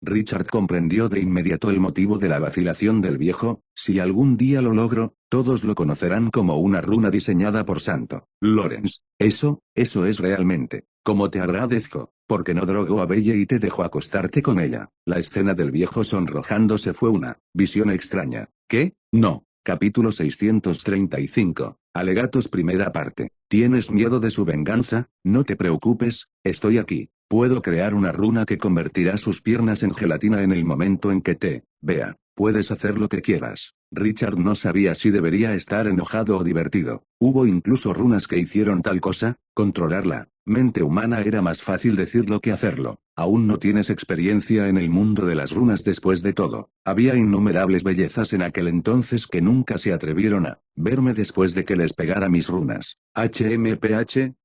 Richard comprendió de inmediato el motivo de la vacilación del viejo. Si algún día lo logro, todos lo conocerán como una runa diseñada por Santo Lawrence. Eso es realmente como te agradezco, porque no drogó a Belle y te dejó acostarte con ella. La escena del viejo sonrojándose fue una visión extraña. ¿Qué? No. Capítulo 635. Alegatos primera parte. ¿Tienes miedo de su venganza? No te preocupes, estoy aquí. Puedo crear una runa que convertirá sus piernas en gelatina en el momento en que te vea. Puedes hacer lo que quieras. Richard no sabía si debería estar enojado o divertido. ¿Hubo incluso runas que hicieron tal cosa? Controlar la mente humana era más fácil decirlo que hacerlo. Aún no tienes experiencia en el mundo de las runas después de todo. Había innumerables bellezas en aquel entonces que nunca se atrevieron a verme después de que les pegara mis runas.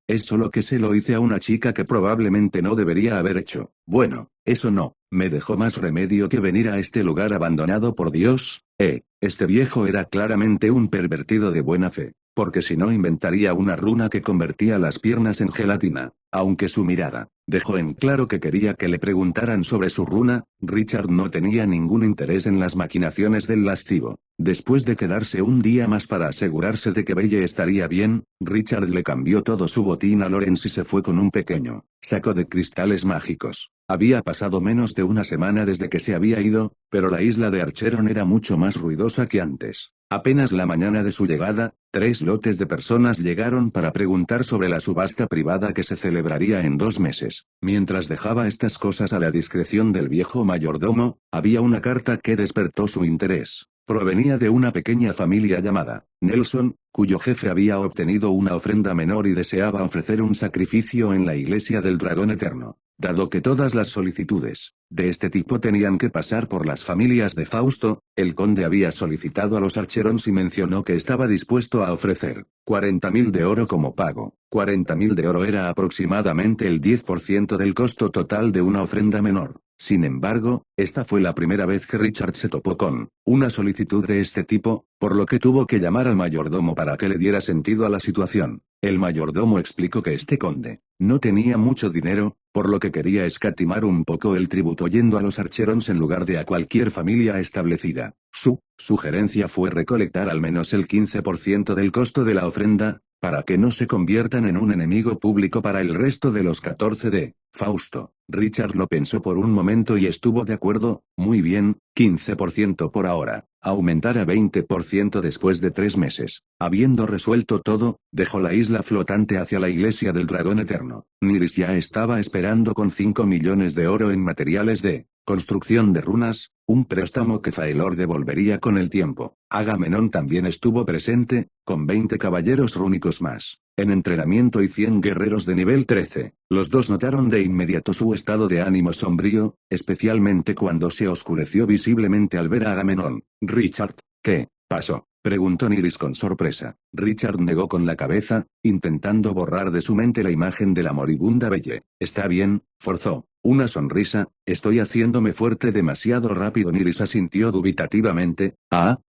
Es solo que se lo hice a una chica que probablemente no debería haber hecho. Bueno, eso no me dejó más remedio que venir a este lugar abandonado por Dios. Este viejo era claramente un pervertido de buena fe. porque si no inventaría una runa que convertía las piernas en gelatina. Aunque su mirada dejó en claro que quería que le preguntaran sobre su runa, Richard no tenía ningún interés en las maquinaciones del lascivo. Después de quedarse un día más para asegurarse de que Belle estaría bien, Richard le cambió todo su botín a Lawrence y se fue con un pequeño saco de cristales mágicos. Había pasado menos de una semana desde que se había ido, pero la isla de Archeron era mucho más ruidosa que antes. Apenas la mañana de su llegada, 3 lotes de personas llegaron para preguntar sobre la subasta privada que se celebraría en 2 meses. Mientras dejaba estas cosas a la discreción del viejo mayordomo, había una carta que despertó su interés. Provenía de una pequeña familia llamada Nelson, cuyo jefe había obtenido una ofrenda menor y deseaba ofrecer un sacrificio en la iglesia del dragón eterno. Dado que todas las solicitudes de este tipo tenían que pasar por las familias de Fausto, el conde había solicitado a los Archerons y mencionó que estaba dispuesto a ofrecer 40.000 de oro como pago. 40.000 de oro era aproximadamente el 10% del costo total de una ofrenda menor. Sin embargo, esta fue la primera vez que Richard se topó con una solicitud de este tipo, por lo que tuvo que llamar al mayordomo para que le diera sentido a la situación. El mayordomo explicó que este conde no tenía mucho dinero, por lo que quería escatimar un poco el tributo yendo a los Archerons en lugar de a cualquier familia establecida. Su sugerencia fue recolectar al menos el 15% del costo de la ofrenda, para que no se conviertan en un enemigo público para el resto de los 14 de Fausto. Richard lo pensó por un momento y estuvo de acuerdo. Muy bien, 15% por ahora. Aumentar a 20% después de 3 meses. Habiendo resuelto todo, dejó la isla flotante hacia la iglesia del dragón eterno. Nyrys ya estaba esperando con 5 millones de oro en materiales de construcción de runas, un préstamo que Faelor devolvería con el tiempo. Agamenón también estuvo presente, con 20 caballeros rúnicos más, en entrenamiento y 100 guerreros de nivel 13. Los dos notaron de inmediato su estado de ánimo sombrío, especialmente cuando se oscureció visiblemente al ver a Agamenón. Richard, ¿qué pasó?, preguntó Nyrys con sorpresa. Richard negó con la cabeza, intentando borrar de su mente la imagen de la moribunda Belle. Está bien, forzó una sonrisa, estoy haciéndome fuerte demasiado rápido. Nyrys asintió dubitativamente.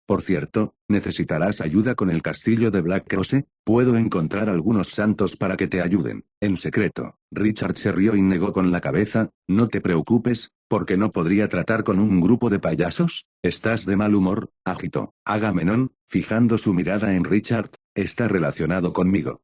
Por cierto, ¿necesitarás ayuda con el castillo de Black Cross? Puedo encontrar algunos santos para que te ayuden. En secreto. Richard se rió y negó con la cabeza. No te preocupes, porque no podría tratar con un grupo de payasos. ¿Estás de mal humor?, agitó Agamenón, fijando su mirada en Richard. Está relacionado conmigo.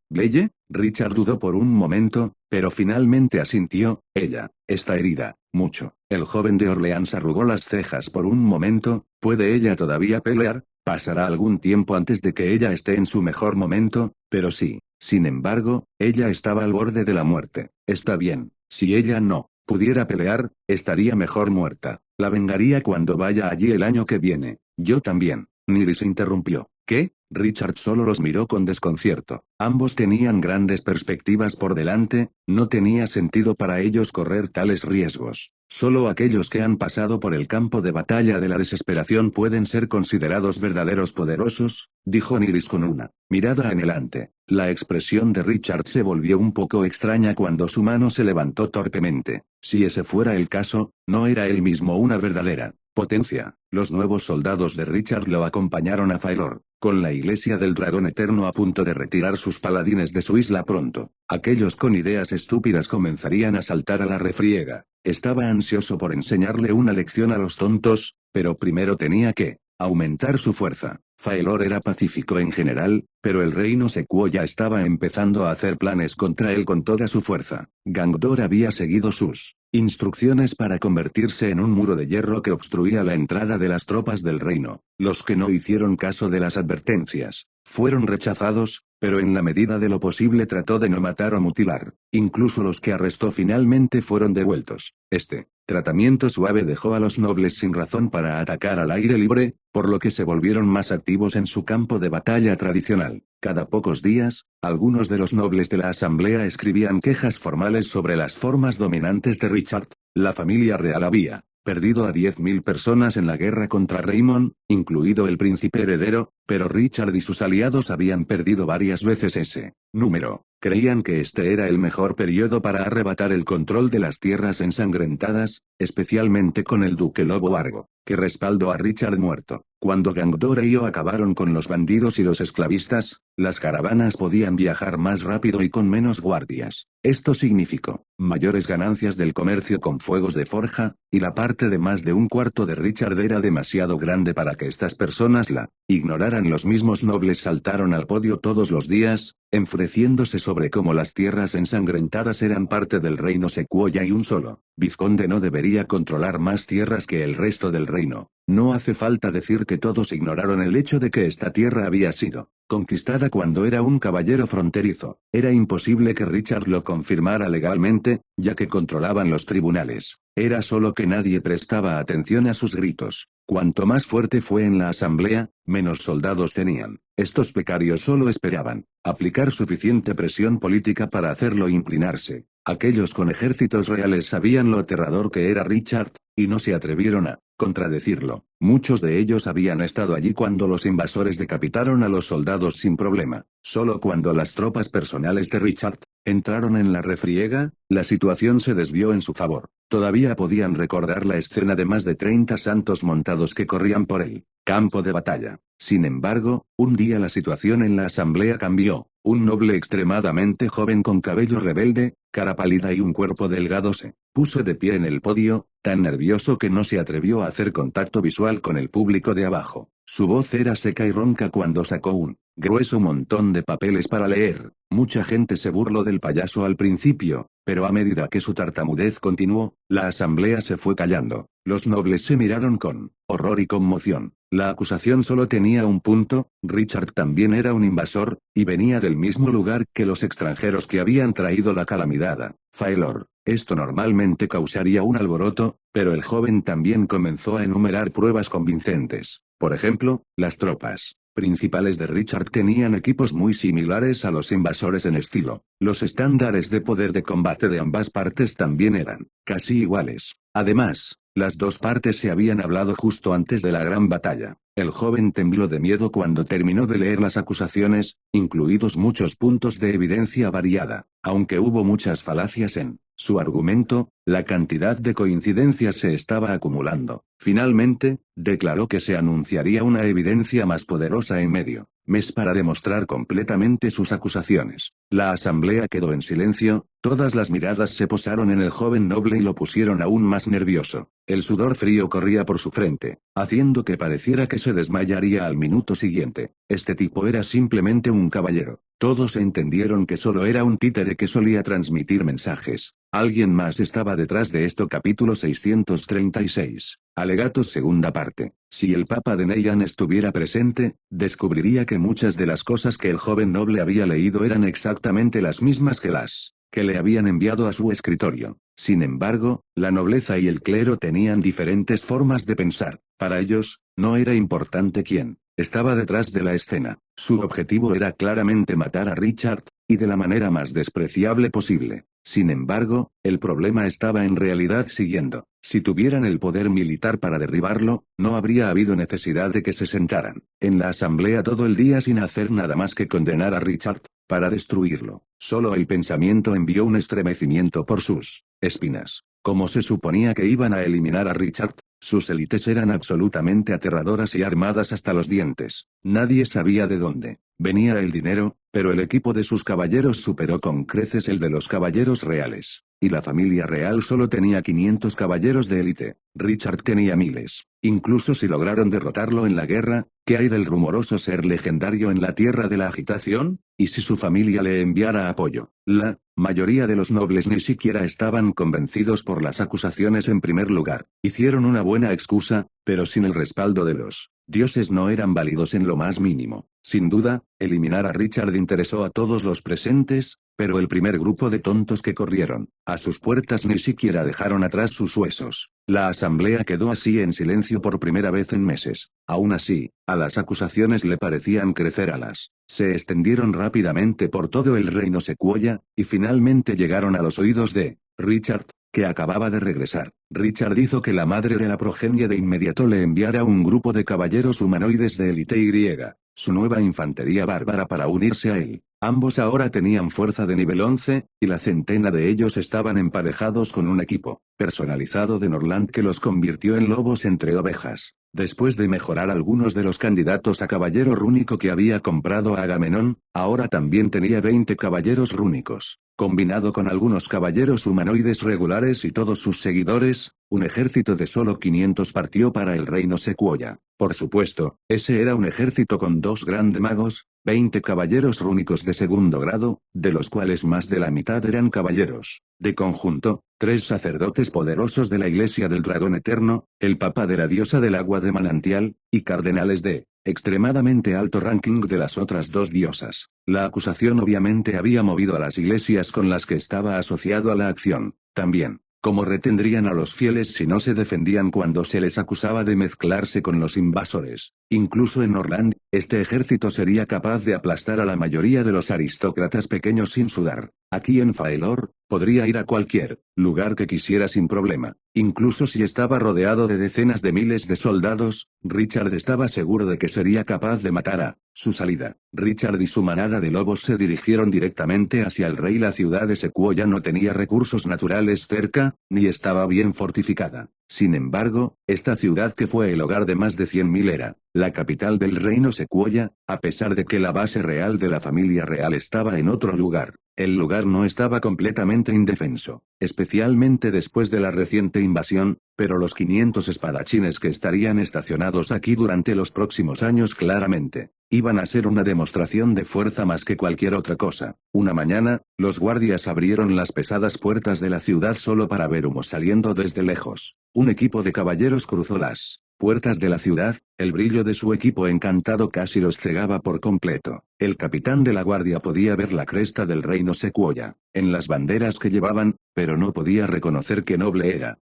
¿Belle? Richard dudó por un momento, pero finalmente asintió. Ella está herida, mucho. El joven de Orleans arrugó las cejas por un momento. ¿Puede ella todavía pelear? Pasará algún tiempo antes de que ella esté en su mejor momento, pero sí. Sin embargo, ella estaba al borde de la muerte. Está bien. Si ella no pudiera pelear, estaría mejor muerta. La vengaría cuando vaya allí el año que viene. Yo también. Nyrys interrumpió. ¿Qué? Richard solo los miró con desconcierto. Ambos tenían grandes perspectivas por delante, no tenía sentido para ellos correr tales riesgos. Solo aquellos que han pasado por el campo de batalla de la desesperación pueden ser considerados verdaderos poderosos, dijo Nyrys con una mirada anhelante. La expresión de Richard se volvió un poco extraña cuando su mano se levantó torpemente. Si ese fuera el caso, ¿no era él mismo una verdadera potencia? Los nuevos soldados de Richard lo acompañaron a Faelor, con la iglesia del dragón eterno a punto de retirar sus paladines de su isla pronto. Aquellos con ideas estúpidas comenzarían a saltar a la refriega. Estaba ansioso por enseñarle una lección a los tontos, pero primero tenía que aumentar su fuerza. Faelor era pacífico en general, pero el reino secuo ya estaba empezando a hacer planes contra él con toda su fuerza. Gangdor había seguido sus instrucciones para convertirse en un muro de hierro que obstruía la entrada de las tropas del reino. Los que no hicieron caso de las advertencias fueron rechazados, pero en la medida de lo posible trató de no matar o mutilar. Incluso los que arrestó finalmente fueron devueltos. Este tratamiento suave dejó a los nobles sin razón para atacar al aire libre, por lo que se volvieron más activos en su campo de batalla tradicional. Cada pocos días, algunos de los nobles de la asamblea escribían quejas formales sobre las formas dominantes de Richard. La familia real había perdido a 10.000 personas en la guerra contra Raymond, incluido el príncipe heredero, pero Richard y sus aliados habían perdido varias veces ese número. Creían que este era el mejor periodo para arrebatar el control de las tierras ensangrentadas, especialmente con el duque Lobo Argo, que respaldó a Richard muerto. Cuando Gangdor y Io acabaron con los bandidos y los esclavistas, las caravanas podían viajar más rápido y con menos guardias. Esto significó mayores ganancias del comercio con fuegos de forja, y la parte de más de un cuarto de Richard era demasiado grande para que estas personas la ignoraran. Los mismos nobles saltaron al podio todos los días, enfureciéndose sobre cómo las tierras ensangrentadas eran parte del reino Sequoia y un solo vizconde no debería controlar más tierras que el resto del reino. No hace falta decir que todos ignoraron el hecho de que esta tierra había sido conquistada cuando era un caballero fronterizo. Era imposible que Richard lo confirmara legalmente, ya que controlaban los tribunales. Era solo que nadie prestaba atención a sus gritos. Cuanto más fuerte fue en la asamblea, menos soldados tenían. Estos becarios solo esperaban aplicar suficiente presión política para hacerlo inclinarse. Aquellos con ejércitos reales sabían lo aterrador que era Richard, y no se atrevieron a contradecirlo. Muchos de ellos habían estado allí cuando los invasores decapitaron a los soldados sin problema. Solo cuando las tropas personales de Richard entraron en la refriega, la situación se desvió en su favor. Todavía podían recordar la escena de más de 30 santos montados que corrían por el campo de batalla. Sin embargo, un día la situación en la asamblea cambió. Un noble extremadamente joven con cabello rebelde, cara pálida y un cuerpo delgado se puso de pie en el podio, tan nervioso que no se atrevió a hacer contacto visual con el público de abajo. Su voz era seca y ronca cuando sacó un grueso montón de papeles para leer. Mucha gente se burló del payaso al principio, pero a medida que su tartamudez continuó, la asamblea se fue callando. Los nobles se miraron con horror y conmoción. La acusación solo tenía un punto: Richard también era un invasor, y venía del mismo lugar que los extranjeros que habían traído la calamidad a Faelor. Esto normalmente causaría un alboroto, pero el joven también comenzó a enumerar pruebas convincentes. Por ejemplo, las tropas principales de Richard tenían equipos muy similares a los invasores en estilo. Los estándares de poder de combate de ambas partes también eran casi iguales. Además, las dos partes se habían hablado justo antes de la gran batalla. El joven tembló de miedo cuando terminó de leer las acusaciones, incluidos muchos puntos de evidencia variada. Aunque hubo muchas falacias en su argumento, la cantidad de coincidencias se estaba acumulando. Finalmente, declaró que se anunciaría una evidencia más poderosa en medio mes para demostrar completamente sus acusaciones. La asamblea quedó en silencio, todas las miradas se posaron en el joven noble y lo pusieron aún más nervioso. El sudor frío corría por su frente, haciendo que pareciera que se desmayaría al minuto siguiente. Este tipo era simplemente un caballero. Todos entendieron que solo era un títere que solía transmitir mensajes. Alguien más estaba detrás de esto. Capítulo 636. Alegatos segunda parte. Si el Papa de Neian estuviera presente, descubriría que muchas de las cosas que el joven noble había leído eran exactamente las mismas que las que le habían enviado a su escritorio. Sin embargo, la nobleza y el clero tenían diferentes formas de pensar. Para ellos, no era importante quién estaba detrás de la escena. Su objetivo era claramente matar a Richard, y de la manera más despreciable posible. Sin embargo, el problema estaba en realidad siguiendo. Si tuvieran el poder militar para derribarlo, no habría habido necesidad de que se sentaran en la asamblea todo el día sin hacer nada más que condenar a Richard para destruirlo. Solo el pensamiento envió un estremecimiento por sus espinas. Como se suponía que iban a eliminar a Richard, sus élites eran absolutamente aterradoras y armadas hasta los dientes. Nadie sabía de dónde venía el dinero, pero el equipo de sus caballeros superó con creces el de los caballeros reales. Y la familia real solo tenía 500 caballeros de élite. Richard tenía miles. Incluso si lograron derrotarlo en la guerra, ¿qué hay del rumoroso ser legendario en la tierra de la agitación? ¿Y si su familia le enviara apoyo? La mayoría de los nobles ni siquiera estaban convencidos por las acusaciones en primer lugar. Hicieron una buena excusa, pero sin el respaldo de los dioses no eran válidos en lo más mínimo. Sin duda, eliminar a Richard interesó a todos los presentes, pero el primer grupo de tontos que corrieron a sus puertas ni siquiera dejaron atrás sus huesos. La asamblea quedó así en silencio por primera vez en meses. Aún así, a las acusaciones le parecían crecer alas. Se extendieron rápidamente por todo el reino Sequoia, y finalmente llegaron a los oídos de Richard, que acababa de regresar. Richard hizo que la madre de la progenie de inmediato le enviara un grupo de caballeros humanoides de élite y griega. su nueva infantería bárbara para unirse a él. Ambos ahora tenían fuerza de nivel 11, y la centena de ellos estaban emparejados con un equipo personalizado de Norland que los convirtió en lobos entre ovejas. Después de mejorar algunos de los candidatos a caballero rúnico que había comprado a Agamenón, ahora también tenía 20 caballeros rúnicos. Combinado con algunos caballeros humanoides regulares y todos sus seguidores, un ejército de solo 500 partió para el reino Sequoia. Por supuesto, ese era un ejército con 2 grandes magos, 20 caballeros rúnicos de segundo grado, de los cuales más de la mitad eran caballeros. De conjunto, 3 sacerdotes poderosos de la Iglesia del Dragón Eterno, el Papa de la Diosa del Agua de Manantial, y cardenales de extremadamente alto ranking de las otras 2 diosas. La acusación obviamente había movido a las iglesias con las que estaba asociado a la acción. También, ¿cómo retendrían a los fieles si no se defendían cuando se les acusaba de mezclarse con los invasores? Incluso en Norland, este ejército sería capaz de aplastar a la mayoría de los aristócratas pequeños sin sudar. Aquí en Faelor, podría ir a cualquier lugar que quisiera sin problema. Incluso si estaba rodeado de decenas de miles de soldados, Richard estaba seguro de que sería capaz de matar a su salida. Richard y su manada de lobos se dirigieron directamente hacia el rey. La ciudad de Sequoia no tenía recursos naturales cerca, ni estaba bien fortificada. Sin embargo, esta ciudad que fue el hogar de más de 100.000 era la capital del reino Sequoia, a pesar de que la base real de la familia real estaba en otro lugar. El lugar no estaba completamente indefenso, especialmente después de la reciente invasión, pero los 500 espadachines que estarían estacionados aquí durante los próximos años claramente iban a ser una demostración de fuerza más que cualquier otra cosa. Una mañana, los guardias abrieron las pesadas puertas de la ciudad solo para ver humo saliendo desde lejos. Un equipo de caballeros cruzó las puertas de la ciudad, el brillo de su equipo encantado casi los cegaba por completo. El capitán de la guardia podía ver la cresta del reino Sequoia en las banderas que llevaban, pero no podía reconocer qué noble era.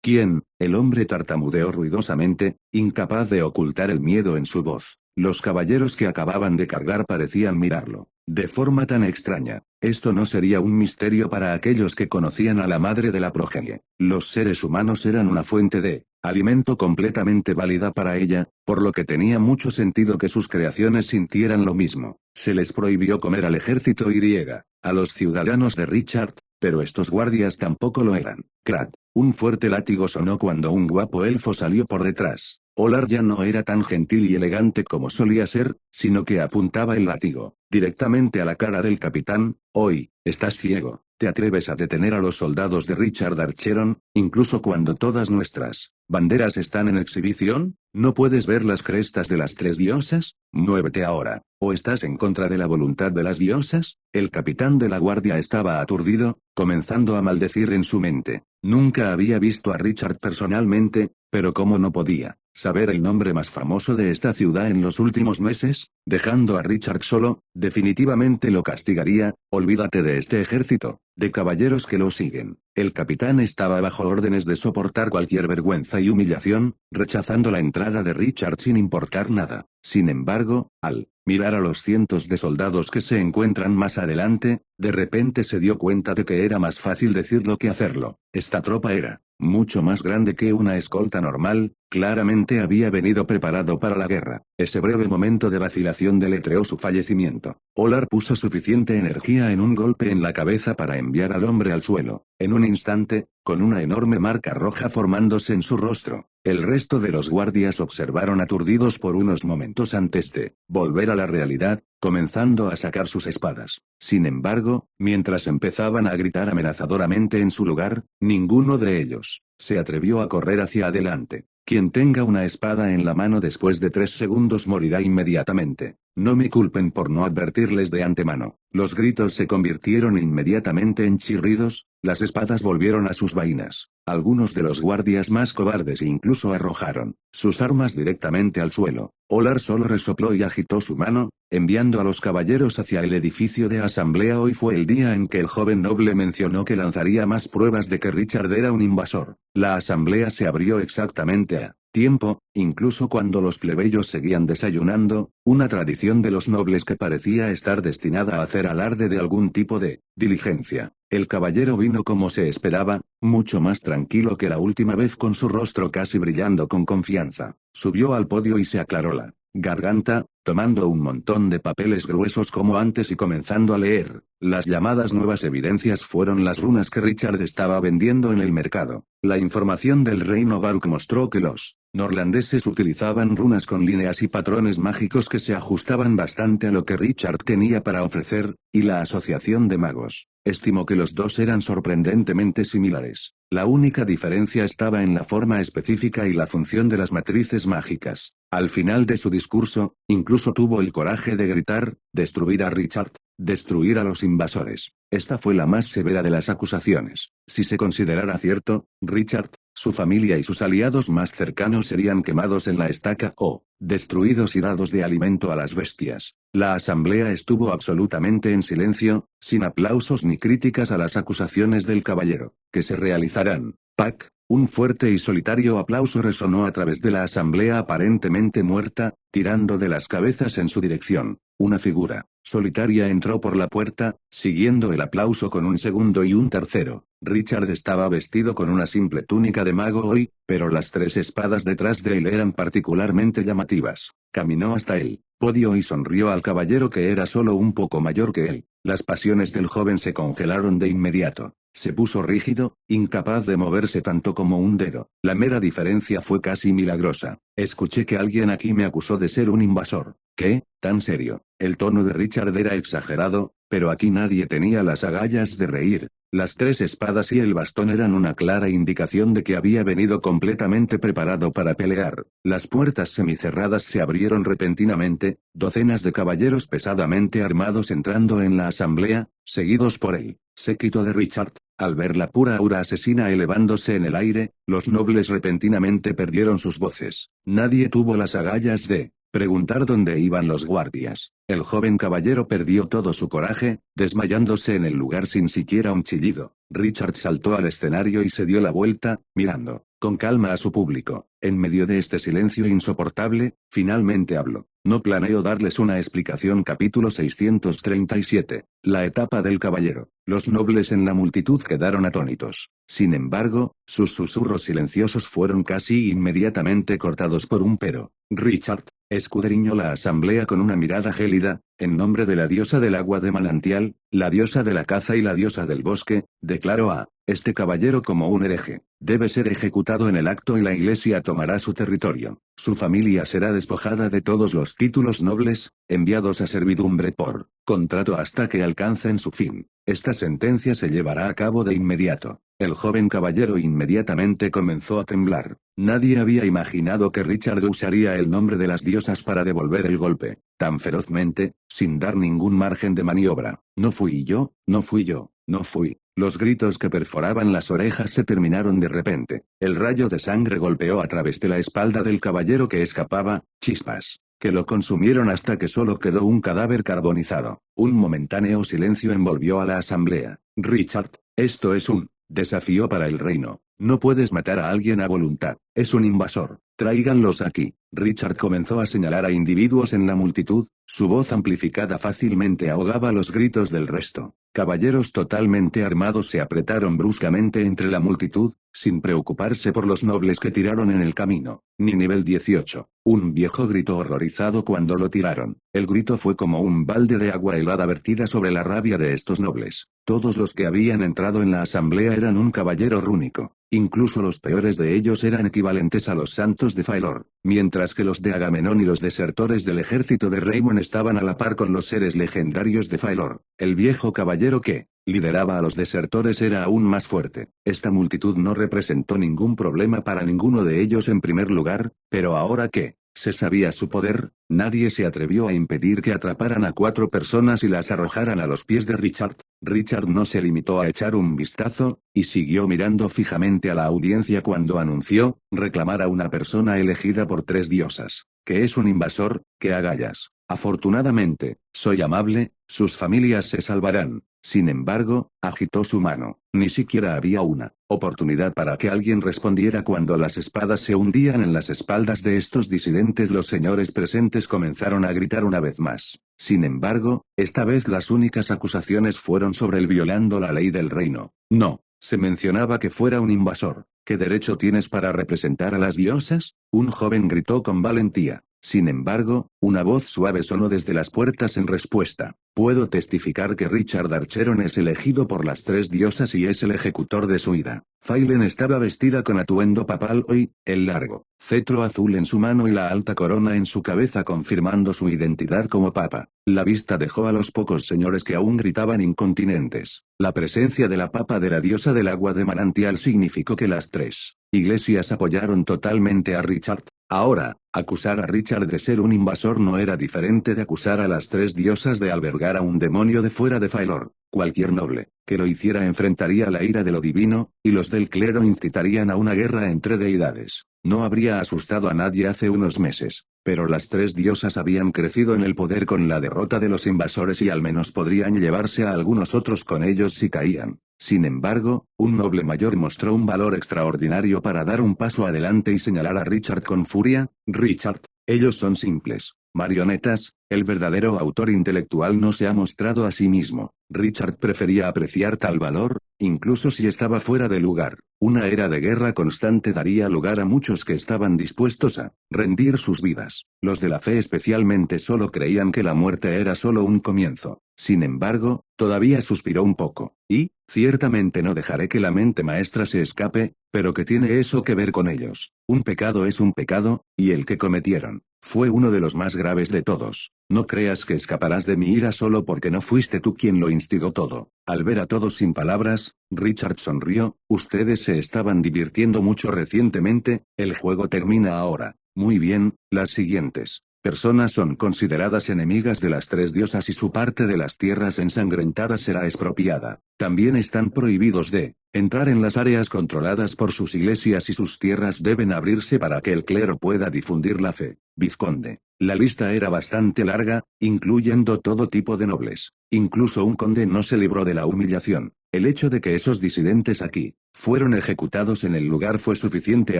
¿Quién? El hombre tartamudeó ruidosamente, incapaz de ocultar el miedo en su voz. Los caballeros que acababan de cargar parecían mirarlo de forma tan extraña. Esto no sería un misterio para aquellos que conocían a la madre de la progenie. Los seres humanos eran una fuente de alimento completamente válida para ella, por lo que tenía mucho sentido que sus creaciones sintieran lo mismo. Se les prohibió comer al ejército y a los ciudadanos de Richard, pero estos guardias tampoco lo eran. Crack. Un fuerte látigo sonó cuando un guapo elfo salió por detrás. Olar ya no era tan gentil y elegante como solía ser, sino que apuntaba el látigo directamente a la cara del capitán. Hoy, estás ciego. ¿Te atreves a detener a los soldados de Richard Archeron, incluso cuando todas nuestras banderas están en exhibición? ¿No puedes ver las crestas de las 3 diosas? Muévete ahora. ¿O estás en contra de la voluntad de las diosas? El capitán de la guardia estaba aturdido, comenzando a maldecir en su mente. Nunca había visto a Richard personalmente, pero ¿cómo no podía saber el nombre más famoso de esta ciudad en los últimos meses? Dejando a Richard solo, definitivamente lo castigaría. Olvídate de este ejército de caballeros que lo siguen. El capitán estaba bajo órdenes de soportar cualquier vergüenza y humillación, rechazando la entrada de Richard sin importar nada. Sin embargo, al mirar a los cientos de soldados que se encuentran más adelante, de repente se dio cuenta de que era más fácil decirlo que hacerlo. Esta tropa era mucho más grande que una escolta normal, claramente había venido preparado para la guerra. Ese breve momento de vacilación deletreó su fallecimiento. Olar puso suficiente energía en un golpe en la cabeza para enviar al hombre al suelo. En un instante, con una enorme marca roja formándose en su rostro, el resto de los guardias observaron aturdidos por unos momentos antes de volver a la realidad, comenzando a sacar sus espadas. Sin embargo, mientras empezaban a gritar amenazadoramente en su lugar, ninguno de ellos se atrevió a correr hacia adelante. Quien tenga una espada en la mano después de 3 segundos morirá inmediatamente. No me culpen por no advertirles de antemano. Los gritos se convirtieron inmediatamente en chirridos, las espadas volvieron a sus vainas. Algunos de los guardias más cobardes incluso arrojaron sus armas directamente al suelo. Olar solo resopló y agitó su mano, enviando a los caballeros hacia el edificio de asamblea. Hoy fue el día en que el joven noble mencionó que lanzaría más pruebas de que Richard era un invasor. La asamblea se abrió exactamente a tiempo, incluso cuando los plebeyos seguían desayunando, una tradición de los nobles que parecía estar destinada a hacer alarde de algún tipo de diligencia. El caballero vino como se esperaba, mucho más tranquilo que la última vez, con su rostro casi brillando con confianza. Subió al podio y se aclaró la garganta, tomando un montón de papeles gruesos como antes y comenzando a leer. Las llamadas nuevas evidencias fueron las runas que Richard estaba vendiendo en el mercado. La información del reino Varuk mostró que los norlandeses utilizaban runas con líneas y patrones mágicos que se ajustaban bastante a lo que Richard tenía para ofrecer, y la asociación de magos estimó que los dos eran sorprendentemente similares. La única diferencia estaba en la forma específica y la función de las matrices mágicas. Al final de su discurso, incluso tuvo el coraje de gritar, destruir a Richard, destruir a los invasores. Esta fue la más severa de las acusaciones. Si se considerara cierto, Richard, su familia y sus aliados más cercanos serían quemados en la estaca o destruidos y dados de alimento a las bestias. La asamblea estuvo absolutamente en silencio, sin aplausos ni críticas a las acusaciones del caballero, que se realizarán. Pac, un fuerte y solitario aplauso resonó a través de la asamblea aparentemente muerta, tirando de las cabezas en su dirección. Una figura solitaria entró por la puerta, siguiendo el aplauso con un segundo y un tercero. Richard estaba vestido con una simple túnica de mago hoy, pero las 3 espadas detrás de él eran particularmente llamativas. Caminó hasta el podio y sonrió al caballero que era solo un poco mayor que él. Las pasiones del joven se congelaron de inmediato. Se puso rígido, incapaz de moverse tanto como un dedo. La mera diferencia fue casi milagrosa. Escuché que alguien aquí me acusó de ser un invasor. ¿Qué? ¿Tan serio? El tono de Richard era exagerado, pero aquí nadie tenía las agallas de reír. Las 3 espadas y el bastón eran una clara indicación de que había venido completamente preparado para pelear. Las puertas semicerradas se abrieron repentinamente, docenas de caballeros pesadamente armados entrando en la asamblea, seguidos por el séquito de Richard. Al ver la pura aura asesina elevándose en el aire, los nobles repentinamente perdieron sus voces. Nadie tuvo las agallas de preguntar dónde iban los guardias. El joven caballero perdió todo su coraje, desmayándose en el lugar sin siquiera un chillido. Richard saltó al escenario y se dio la vuelta, mirando con calma a su público. En medio de este silencio insoportable, finalmente habló. No planeo darles una explicación. Capítulo 637. La etapa del caballero. Los nobles en la multitud quedaron atónitos. Sin embargo, sus susurros silenciosos fueron casi inmediatamente cortados por un pero. Richard, escudriñó la asamblea con una mirada gélida, en nombre de la diosa del agua de manantial, la diosa de la caza y la diosa del bosque, declaró a este caballero como un hereje. Debe ser ejecutado en el acto y la iglesia tomará su territorio. Su familia será despojada de todos los títulos nobles, enviados a servidumbre por contrato hasta que alcancen su fin. Esta sentencia se llevará a cabo de inmediato. El joven caballero inmediatamente comenzó a temblar. Nadie había imaginado que Richard usaría el nombre de las diosas para devolver el golpe, tan ferozmente, sin dar ningún margen de maniobra. No fui yo, no fui yo, no fui. Los gritos que perforaban las orejas se terminaron de repente. El rayo de sangre golpeó a través de la espalda del caballero que escapaba, chispas que lo consumieron hasta que solo quedó un cadáver carbonizado. Un momentáneo silencio envolvió a la asamblea. Richard, esto es un desafío para el reino. No puedes matar a alguien a voluntad. Es un invasor. Tráiganlos aquí. Richard comenzó a señalar a individuos en la multitud, su voz amplificada fácilmente ahogaba los gritos del resto. Caballeros totalmente armados se apretaron bruscamente entre la multitud, sin preocuparse por los nobles que tiraron en el camino. Ni nivel 18. Un viejo gritó horrorizado cuando lo tiraron. El grito fue como un balde de agua helada vertida sobre la rabia de estos nobles. Todos los que habían entrado en la asamblea eran un caballero rúnico. Incluso los peores de ellos eran equivalentes a los santos de Faelor, mientras que los de Agamenón y los desertores del ejército de Raymond estaban a la par con los seres legendarios de Faelor. El viejo caballero que lideraba a los desertores era aún más fuerte. Esta multitud no representó ningún problema para ninguno de ellos en primer lugar, pero ahora que se sabía su poder, nadie se atrevió a impedir que atraparan a 4 personas y las arrojaran a los pies de Richard. Richard no se limitó a echar un vistazo, y siguió mirando fijamente a la audiencia cuando anunció, reclamar a una persona elegida por 3 diosas, que es un invasor, que agallas. Afortunadamente, soy amable, sus familias se salvarán. Sin embargo, agitó su mano. Ni siquiera había una oportunidad para que alguien respondiera cuando las espadas se hundían en las espaldas de estos disidentes. Los señores presentes comenzaron a gritar una vez más. Sin embargo, esta vez las únicas acusaciones fueron sobre el violando la ley del reino. No, se mencionaba que fuera un invasor. ¿Qué derecho tienes para representar a las diosas? Un joven gritó con valentía. Sin embargo, una voz suave sonó desde las puertas en respuesta. Puedo testificar que Richard Archeron es elegido por las tres diosas y es el ejecutor de su ira. Failen estaba vestida con atuendo papal hoy, el largo cetro azul en su mano y la alta corona en su cabeza confirmando su identidad como papa. La vista dejó a los pocos señores que aún gritaban incontinentes. La presencia de la papa de la diosa del agua de manantial significó que las tres iglesias apoyaron totalmente a Richard. Ahora, acusar a Richard de ser un invasor no era diferente de acusar a las tres diosas de albergar a un demonio de fuera de Faelor. Cualquier noble que lo hiciera enfrentaría la ira de lo divino, y los del clero incitarían a una guerra entre deidades. No habría asustado a nadie hace unos meses, pero las tres diosas habían crecido en el poder con la derrota de los invasores y al menos podrían llevarse a algunos otros con ellos si caían. Sin embargo, un noble mayor mostró un valor extraordinario para dar un paso adelante y señalar a Richard con furia. Richard, ellos son simples marionetas, el verdadero autor intelectual no se ha mostrado a sí mismo. Richard prefería apreciar tal valor, incluso si estaba fuera de lugar. Una era de guerra constante daría lugar a muchos que estaban dispuestos a rendir sus vidas. Los de la fe especialmente solo creían que la muerte era solo un comienzo. Sin embargo, todavía suspiró un poco. Y, ciertamente no dejaré que la mente maestra se escape, pero ¿qué tiene eso que ver con ellos? Un pecado es un pecado, y el que cometieron fue uno de los más graves de todos. No creas que escaparás de mi ira solo porque no fuiste tú quien lo instigó todo. Al ver a todos sin palabras, Richard sonrió. Ustedes se estaban divirtiendo mucho recientemente, el juego termina ahora. Muy bien, las siguientes personas son consideradas enemigas de las tres diosas y su parte de las tierras ensangrentadas será expropiada. También están prohibidos de entrar en las áreas controladas por sus iglesias y sus tierras deben abrirse para que el clero pueda difundir la fe. Vizconde. La lista era bastante larga, incluyendo todo tipo de nobles. Incluso un conde no se libró de la humillación. El hecho de que esos disidentes aquí fueron ejecutados en el lugar fue suficiente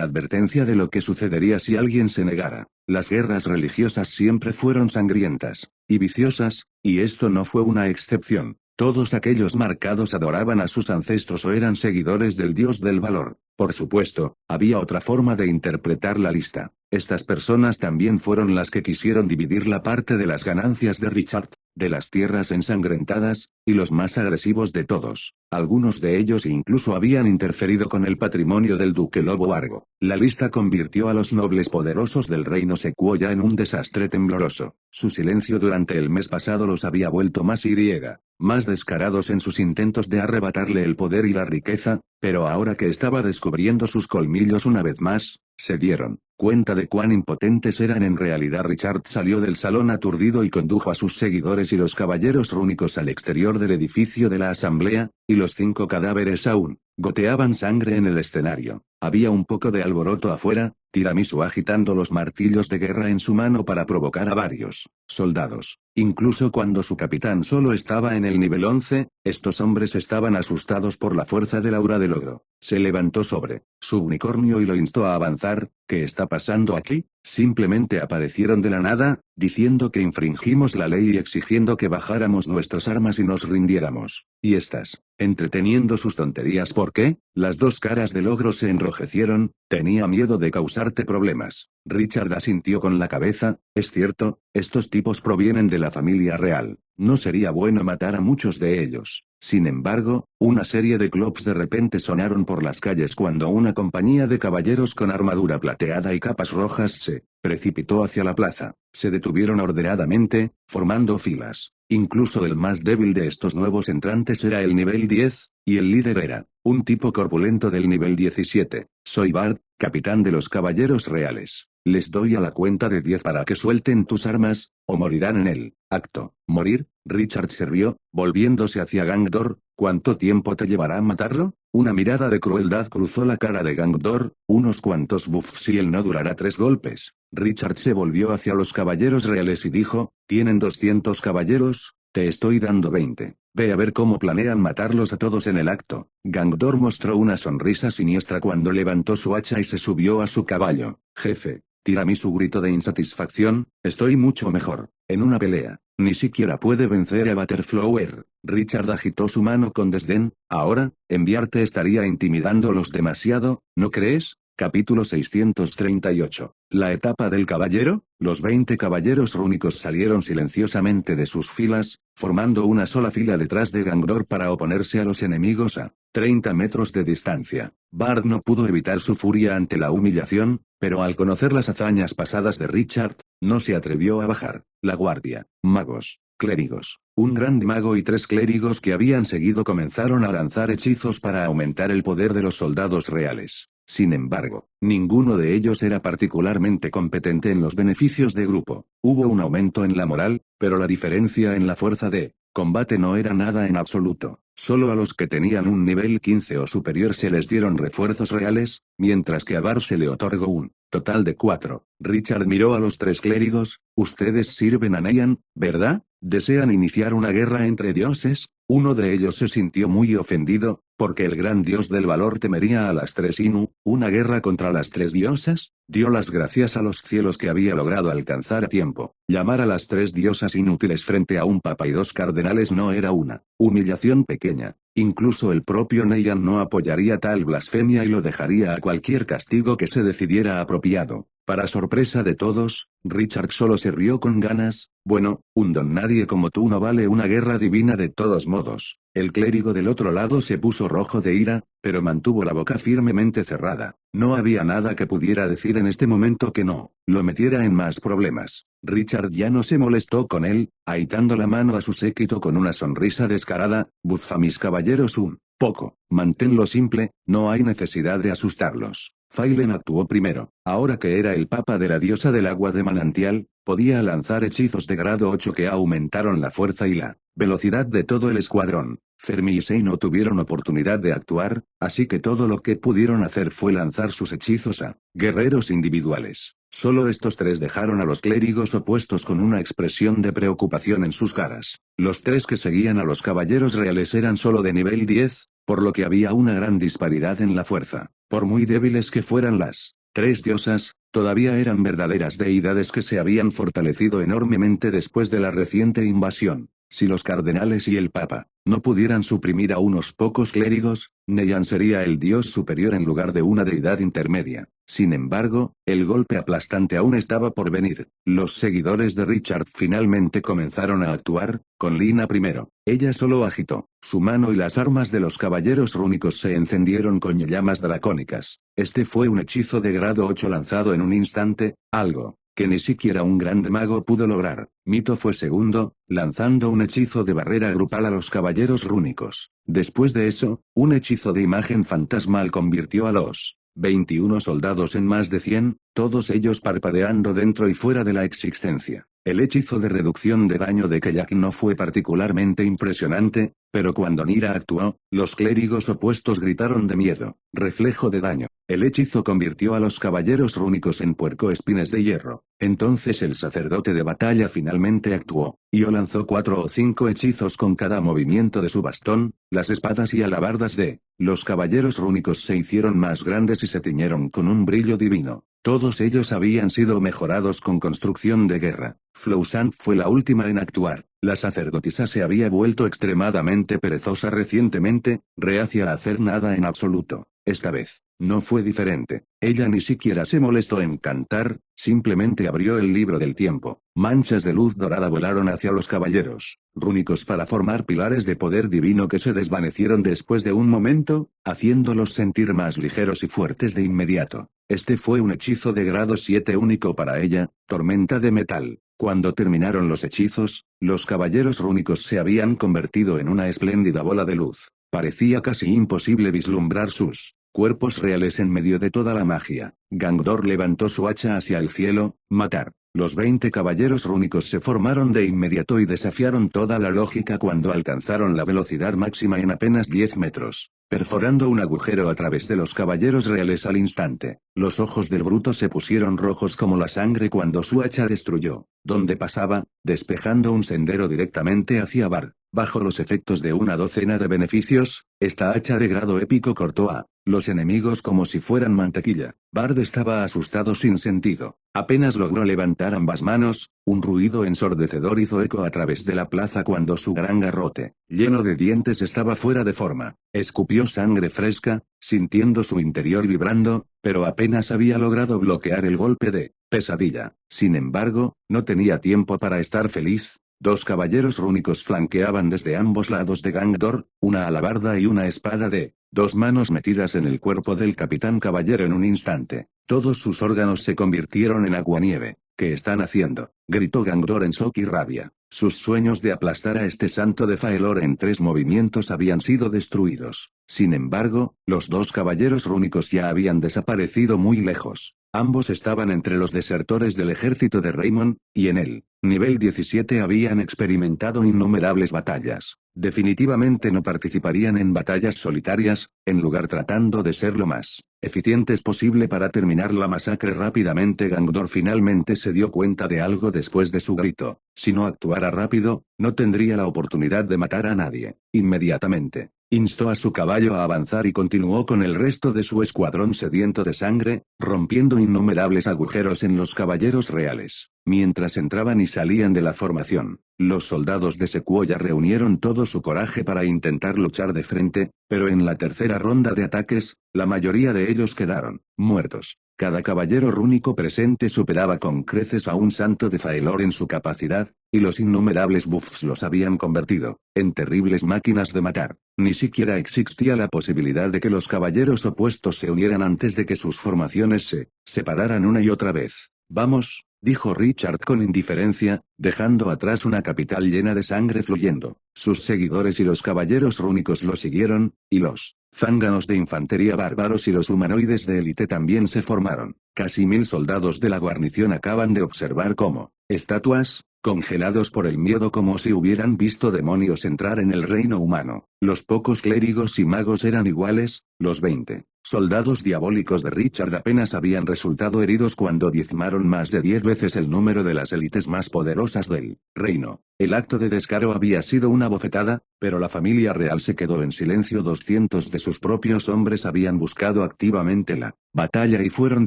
advertencia de lo que sucedería si alguien se negara. Las guerras religiosas siempre fueron sangrientas y viciosas, y esto no fue una excepción. Todos aquellos marcados adoraban a sus ancestros o eran seguidores del dios del valor. Por supuesto, había otra forma de interpretar la lista. Estas personas también fueron las que quisieron dividir la parte de las ganancias de Richard, de las tierras ensangrentadas, y los más agresivos de todos. Algunos de ellos incluso habían interferido con el patrimonio del duque Lobo Argo. La lista convirtió a los nobles poderosos del reino Sequoia en un desastre tembloroso. Su silencio durante el mes pasado los había vuelto más descarados en sus intentos de arrebatarle el poder y la riqueza, pero ahora que estaba descubriendo sus colmillos una vez más, se dieron cuenta de cuán impotentes eran en realidad. Richard salió del salón aturdido y condujo a sus seguidores y los caballeros rúnicos al exterior del edificio de la asamblea, y los 5 cadáveres aún goteaban sangre en el escenario. Había un poco de alboroto afuera, Tiramisu agitando los martillos de guerra en su mano para provocar a varios soldados. Incluso cuando su capitán solo estaba en el nivel 11, estos hombres estaban asustados por la fuerza del aura del ogro. Se levantó sobre su unicornio y lo instó a avanzar. ¿Qué está pasando aquí? Simplemente aparecieron de la nada, diciendo que infringimos la ley y exigiendo que bajáramos nuestras armas y nos rindiéramos. ¿Y estás entreteniendo sus tonterías? ¿Por qué? Las dos caras del ogro se enrojecieron. Tenía miedo de causarte problemas. Richard asintió con la cabeza. Es cierto, estos tipos provienen de la familia real. No sería bueno matar a muchos de ellos. Sin embargo, una serie de clops de repente sonaron por las calles cuando una compañía de caballeros con armadura plateada y capas rojas se precipitó hacia la plaza. Se detuvieron ordenadamente, formando filas. Incluso el más débil de estos nuevos entrantes era el nivel 10, y el líder era un tipo corpulento del nivel 17. Soy Bard, capitán de los caballeros reales. Les doy a la cuenta de 10 para que suelten tus armas, o morirán en el acto. ¿Morir? Richard se rió, volviéndose hacia Gangdor. ¿Cuánto tiempo te llevará a matarlo? Una mirada de crueldad cruzó la cara de Gangdor. Unos cuantos buffs y él no durará 3 golpes. Richard se volvió hacia los caballeros reales y dijo, ¿tienen 200 caballeros? Te estoy dando 20. Ve a ver cómo planean matarlos a todos en el acto. Gangdor mostró una sonrisa siniestra cuando levantó su hacha y se subió a su caballo. Jefe. Tiramisu gritó de insatisfacción, estoy mucho mejor. En una pelea, ni siquiera puede vencer a Butterflower. Richard agitó su mano con desdén. Ahora, enviarte estaría intimidándolos demasiado, ¿no crees? Capítulo 638. ¿La etapa del caballero? Los 20 caballeros rúnicos salieron silenciosamente de sus filas, formando una sola fila detrás de Gangdor para oponerse a los enemigos a 30 metros de distancia. Bard no pudo evitar su furia ante la humillación, pero al conocer las hazañas pasadas de Richard, no se atrevió a bajar la guardia. Magos, clérigos, un gran mago y 3 clérigos que habían seguido comenzaron a lanzar hechizos para aumentar el poder de los soldados reales. Sin embargo, ninguno de ellos era particularmente competente en los beneficios de grupo. Hubo un aumento en la moral, pero la diferencia en la fuerza de combate no era nada en absoluto. Solo a los que tenían un nivel 15 o superior se les dieron refuerzos reales, mientras que a Bard se le otorgó un total de 4. Richard miró a los 3 clérigos. Ustedes sirven a Neian, ¿verdad? ¿Desean iniciar una guerra entre dioses? Uno de ellos se sintió muy ofendido, porque el gran dios del valor temería a las 3 Inu. ¿Una guerra contra las 3 diosas? Dio las gracias a los cielos que había logrado alcanzar a tiempo. Llamar a las 3 diosas inútiles frente a un papa y 2 cardenales no era una humillación pequeña. Incluso el propio Neian no apoyaría tal blasfemia y lo dejaría a cualquier castigo que se decidiera apropiado. Para sorpresa de todos, Richard solo se rió con ganas. Bueno, un don nadie como tú no vale una guerra divina de todos modos. El clérigo del otro lado se puso rojo de ira, pero mantuvo la boca firmemente cerrada. No había nada que pudiera decir en este momento que no lo metiera en más problemas. Richard ya no se molestó con él, ahitando la mano a su séquito con una sonrisa descarada. Buzz a mis caballeros un poco, manténlo simple, no hay necesidad de asustarlos. Failen actuó primero. Ahora que era el papa de la diosa del agua de manantial, podía lanzar hechizos de grado 8 que aumentaron la fuerza y la velocidad de todo el escuadrón. Fermi y Sei no tuvieron oportunidad de actuar, así que todo lo que pudieron hacer fue lanzar sus hechizos a guerreros individuales. Solo estos 3 dejaron a los clérigos opuestos con una expresión de preocupación en sus caras. Los 3 que seguían a los caballeros reales eran solo de nivel 10, por lo que había una gran disparidad en la fuerza. Por muy débiles que fueran las 3 diosas, todavía eran verdaderas deidades que se habían fortalecido enormemente después de la reciente invasión. Si los cardenales y el papa no pudieran suprimir a unos pocos clérigos, Neian sería el dios superior en lugar de una deidad intermedia. Sin embargo, el golpe aplastante aún estaba por venir. Los seguidores de Richard finalmente comenzaron a actuar, con Lina primero. Ella solo agitó su mano y las armas de los caballeros rúnicos se encendieron con llamas dracónicas. Este fue un hechizo de grado 8 lanzado en un instante, algo que ni siquiera un gran mago pudo lograr. Mito fue segundo, lanzando un hechizo de barrera grupal a los caballeros rúnicos. Después de eso, un hechizo de imagen fantasmal convirtió a los 21 soldados en más de 100, todos ellos parpadeando dentro y fuera de la existencia. El hechizo de reducción de daño de Kayak no fue particularmente impresionante, pero cuando Nira actuó, los clérigos opuestos gritaron de miedo. Reflejo de daño. El hechizo convirtió a los caballeros rúnicos en puercoespines de hierro. Entonces el sacerdote de batalla finalmente actuó. Io lanzó 4 o 5 hechizos con cada movimiento de su bastón. Las espadas y alabardas de los caballeros rúnicos se hicieron más grandes y se tiñeron con un brillo divino. Todos ellos habían sido mejorados con construcción de guerra. Flowsant fue la última en actuar. La sacerdotisa se había vuelto extremadamente perezosa recientemente, reacia a hacer nada en absoluto. Esta vez, no fue diferente. Ella ni siquiera se molestó en cantar, simplemente abrió el libro del tiempo. Manchas de luz dorada volaron hacia los caballeros rúnicos para formar pilares de poder divino que se desvanecieron después de un momento, haciéndolos sentir más ligeros y fuertes de inmediato. Este fue un hechizo de grado 7 único para ella, tormenta de metal. Cuando terminaron los hechizos, los caballeros rúnicos se habían convertido en una espléndida bola de luz. Parecía casi imposible vislumbrar sus cuerpos reales en medio de toda la magia. Gangdor levantó su hacha hacia el cielo. Matar. Los 20 caballeros rúnicos se formaron de inmediato y desafiaron toda la lógica cuando alcanzaron la velocidad máxima en apenas 10 metros, perforando un agujero a través de los caballeros reales al instante. Los ojos del bruto se pusieron rojos como la sangre cuando su hacha destruyó donde pasaba, despejando un sendero directamente hacia Bard. Bajo los efectos de una docena de beneficios, esta hacha de grado épico cortó a los enemigos como si fueran mantequilla. Bard estaba asustado sin sentido. Apenas logró levantar ambas manos, un ruido ensordecedor hizo eco a través de la plaza cuando su gran garrote, lleno de dientes, estaba fuera de forma. Escupió sangre fresca, sintiendo su interior vibrando, pero apenas había logrado bloquear el golpe de pesadilla. Sin embargo, no tenía tiempo para estar feliz. Dos caballeros rúnicos flanqueaban desde ambos lados de Gangdor, una alabarda y una espada de dos manos metidas en el cuerpo del capitán caballero en un instante. Todos sus órganos se convirtieron en aguanieve. ¿Qué están haciendo?, gritó Gangdor en shock y rabia. Sus sueños de aplastar a este santo de Faelor en 3 movimientos habían sido destruidos. Sin embargo, los dos caballeros rúnicos ya habían desaparecido muy lejos. Ambos estaban entre los desertores del ejército de Raymond, y en el nivel 17 habían experimentado innumerables batallas. Definitivamente no participarían en batallas solitarias, en lugar tratando de ser lo más eficientes posible para terminar la masacre rápidamente. Gangdor finalmente se dio cuenta de algo después de su grito. Si no actuara rápido, no tendría la oportunidad de matar a nadie. Inmediatamente, instó a su caballo a avanzar y continuó con el resto de su escuadrón sediento de sangre, rompiendo innumerables agujeros en los caballeros reales. Mientras entraban y salían de la formación, los soldados de Sequoia reunieron todo su coraje para intentar luchar de frente, pero en la tercera ronda de ataques, la mayoría de ellos quedaron muertos. Cada caballero rúnico presente superaba con creces a un santo de Faelor en su capacidad, y los innumerables buffs los habían convertido en terribles máquinas de matar. Ni siquiera existía la posibilidad de que los caballeros opuestos se unieran antes de que sus formaciones se separaran una y otra vez. «Vamos», dijo Richard con indiferencia, dejando atrás una capital llena de sangre fluyendo. Sus seguidores y los caballeros rúnicos lo siguieron, y los zánganos de infantería bárbaros y los humanoides de élite también se formaron. Casi 1000 soldados de la guarnición acaban de observar cómo estatuas, congelados por el miedo como si hubieran visto demonios entrar en el reino humano. Los pocos clérigos y magos eran iguales, los 20 soldados diabólicos de Richard apenas habían resultado heridos cuando diezmaron más de 10 veces el número de las élites más poderosas del reino. El acto de descaro había sido una bofetada, pero la familia real se quedó en silencio. 200 de sus propios hombres habían buscado activamente la batalla y fueron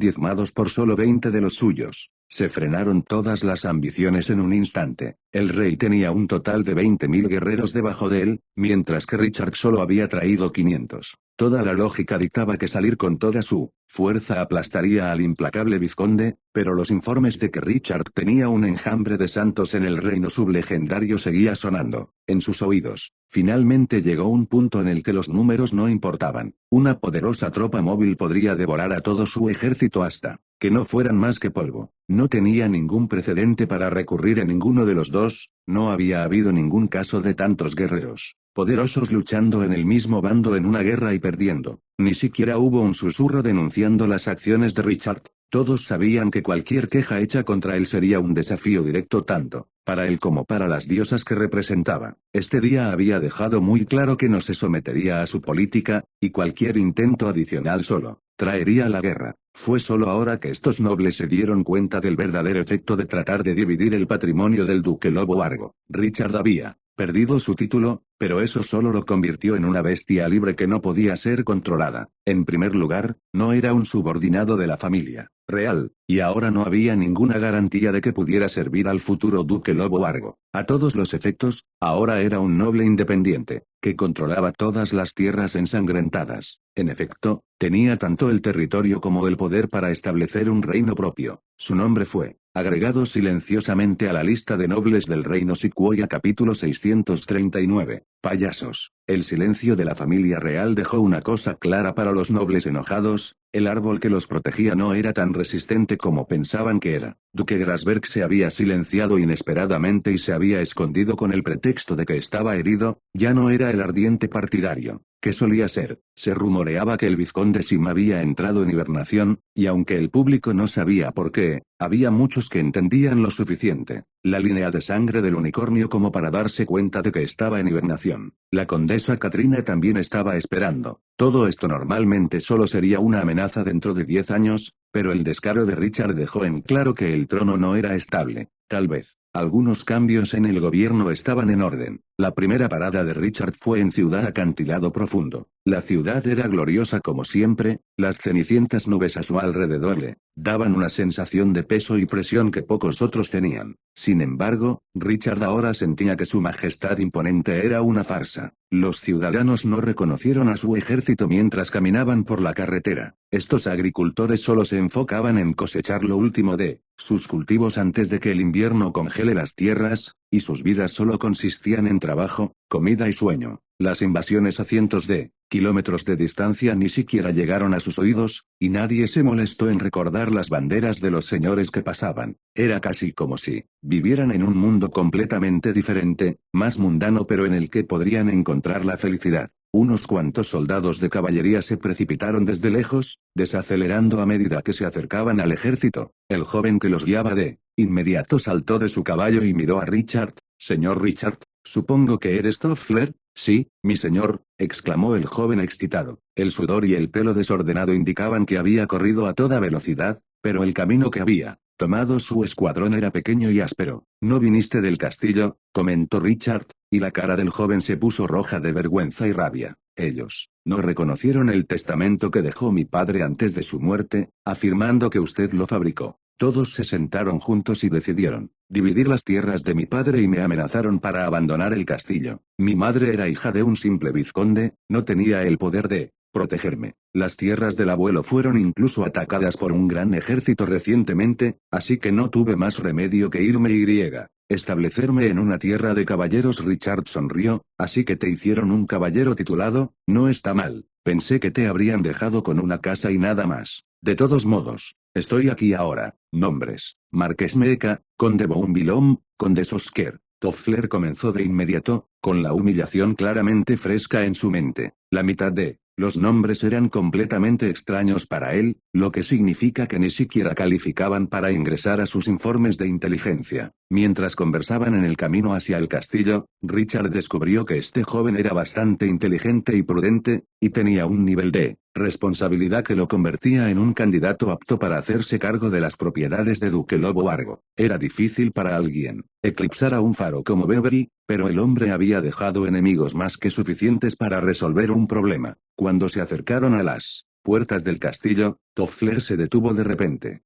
diezmados por solo 20 de los suyos. Se frenaron todas las ambiciones en un instante. El rey tenía un total de 20.000 guerreros debajo de él, mientras que Richard solo había traído 500. Toda la lógica dictaba que salir con toda su fuerza aplastaría al implacable vizconde, pero los informes de que Richard tenía un enjambre de santos en el reino sublegendario seguía sonando en sus oídos. Finalmente llegó un punto en el que los números no importaban. Una poderosa tropa móvil podría devorar a todo su ejército hasta que no fueran más que polvo. No tenía ningún precedente para recurrir a ninguno de los dos, no había habido ningún caso de tantos guerreros poderosos luchando en el mismo bando en una guerra y perdiendo. Ni siquiera hubo un susurro denunciando las acciones de Richard. Todos sabían que cualquier queja hecha contra él sería un desafío directo tanto para él como para las diosas que representaba. Este día había dejado muy claro que no se sometería a su política, y cualquier intento adicional solo traería la guerra. Fue solo ahora que estos nobles se dieron cuenta del verdadero efecto de tratar de dividir el patrimonio del duque Lobo Vargo. Richard había perdido su título, pero eso solo lo convirtió en una bestia libre que no podía ser controlada. En primer lugar, no era un subordinado de la familia real, y ahora no había ninguna garantía de que pudiera servir al futuro duque Lobo Vargo. A todos los efectos, ahora era un noble independiente, que controlaba todas las tierras ensangrentadas. En efecto, tenía tanto el territorio como el poder para establecer un reino propio. Su nombre fue agregado silenciosamente a la lista de nobles del reino Sequoia. Capítulo 639. Payasos. El silencio de la familia real dejó una cosa clara para los nobles enojados: el árbol que los protegía no era tan resistente como pensaban que era. Duque Grasberg se había silenciado inesperadamente y se había escondido con el pretexto de que estaba herido. Ya no era el ardiente partidario que solía ser. Se rumoreaba que el vizconde Sim había entrado en hibernación, y aunque el público no sabía por qué, había muchos que entendían lo suficiente la línea de sangre del unicornio como para darse cuenta de que estaba en hibernación. La condesa Katrina también estaba esperando. Todo esto normalmente solo sería una amenaza dentro de 10 años, pero el descaro de Richard dejó en claro que el trono no era estable. Tal vez. Algunos cambios en el gobierno estaban en orden. La primera parada de Richard fue en Ciudad Acantilado Profundo. La ciudad era gloriosa como siempre, las cenicientas nubes a su alrededor le daban una sensación de peso y presión que pocos otros tenían. Sin embargo, Richard ahora sentía que su majestad imponente era una farsa. Los ciudadanos no reconocieron a su ejército mientras caminaban por la carretera. Estos agricultores solo se enfocaban en cosechar lo último de sus cultivos antes de que el invierno congele las tierras, y sus vidas solo consistían en trabajo, comida y sueño. Las invasiones a cientos de kilómetros de distancia ni siquiera llegaron a sus oídos, y nadie se molestó en recordar las banderas de los señores que pasaban. Era casi como si vivieran en un mundo completamente diferente, más mundano pero en el que podrían encontrar la felicidad. Unos cuantos soldados de caballería se precipitaron desde lejos, desacelerando a medida que se acercaban al ejército. El joven que los guiaba de inmediato saltó de su caballo y miró a Richard. «Señor Richard, supongo que eres Toffler». «Sí, mi señor», exclamó el joven excitado. El sudor y el pelo desordenado indicaban que había corrido a toda velocidad, pero el camino que había tomado su escuadrón era pequeño y áspero. «¿No viniste del castillo?», comentó Richard, y la cara del joven se puso roja de vergüenza y rabia. «Ellos no reconocieron el testamento que dejó mi padre antes de su muerte, afirmando que usted lo fabricó. Todos se sentaron juntos y decidieron dividir las tierras de mi padre y me amenazaron para abandonar el castillo. Mi madre era hija de un simple vizconde, no tenía el poder de protegerme. Las tierras del abuelo fueron incluso atacadas por un gran ejército recientemente, así que no tuve más remedio que irme y establecerme en una tierra de caballeros». Richard sonrió. «Así que te hicieron un caballero titulado, no está mal. Pensé que te habrían dejado con una casa y nada más. De todos modos, estoy aquí ahora. Nombres: Marqués Meeka, Conde Boumbilom, Conde Sosker». Toffler comenzó de inmediato, con la humillación claramente fresca en su mente. La mitad de los nombres eran completamente extraños para él, lo que significa que ni siquiera calificaban para ingresar a sus informes de inteligencia. Mientras conversaban en el camino hacia el castillo, Richard descubrió que este joven era bastante inteligente y prudente, y tenía un nivel de responsabilidad que lo convertía en un candidato apto para hacerse cargo de las propiedades de Duque Lobo Vargo. Era difícil para alguien eclipsar a un faro como Beverly, pero el hombre había dejado enemigos más que suficientes para resolver un problema. Cuando se acercaron a las puertas del castillo, Toffler se detuvo de repente.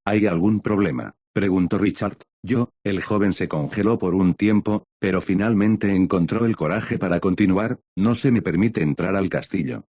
¿Hay algún problema?, preguntó Richard. El joven se congeló por un tiempo, pero finalmente encontró el coraje para continuar. «No se me permite entrar al castillo».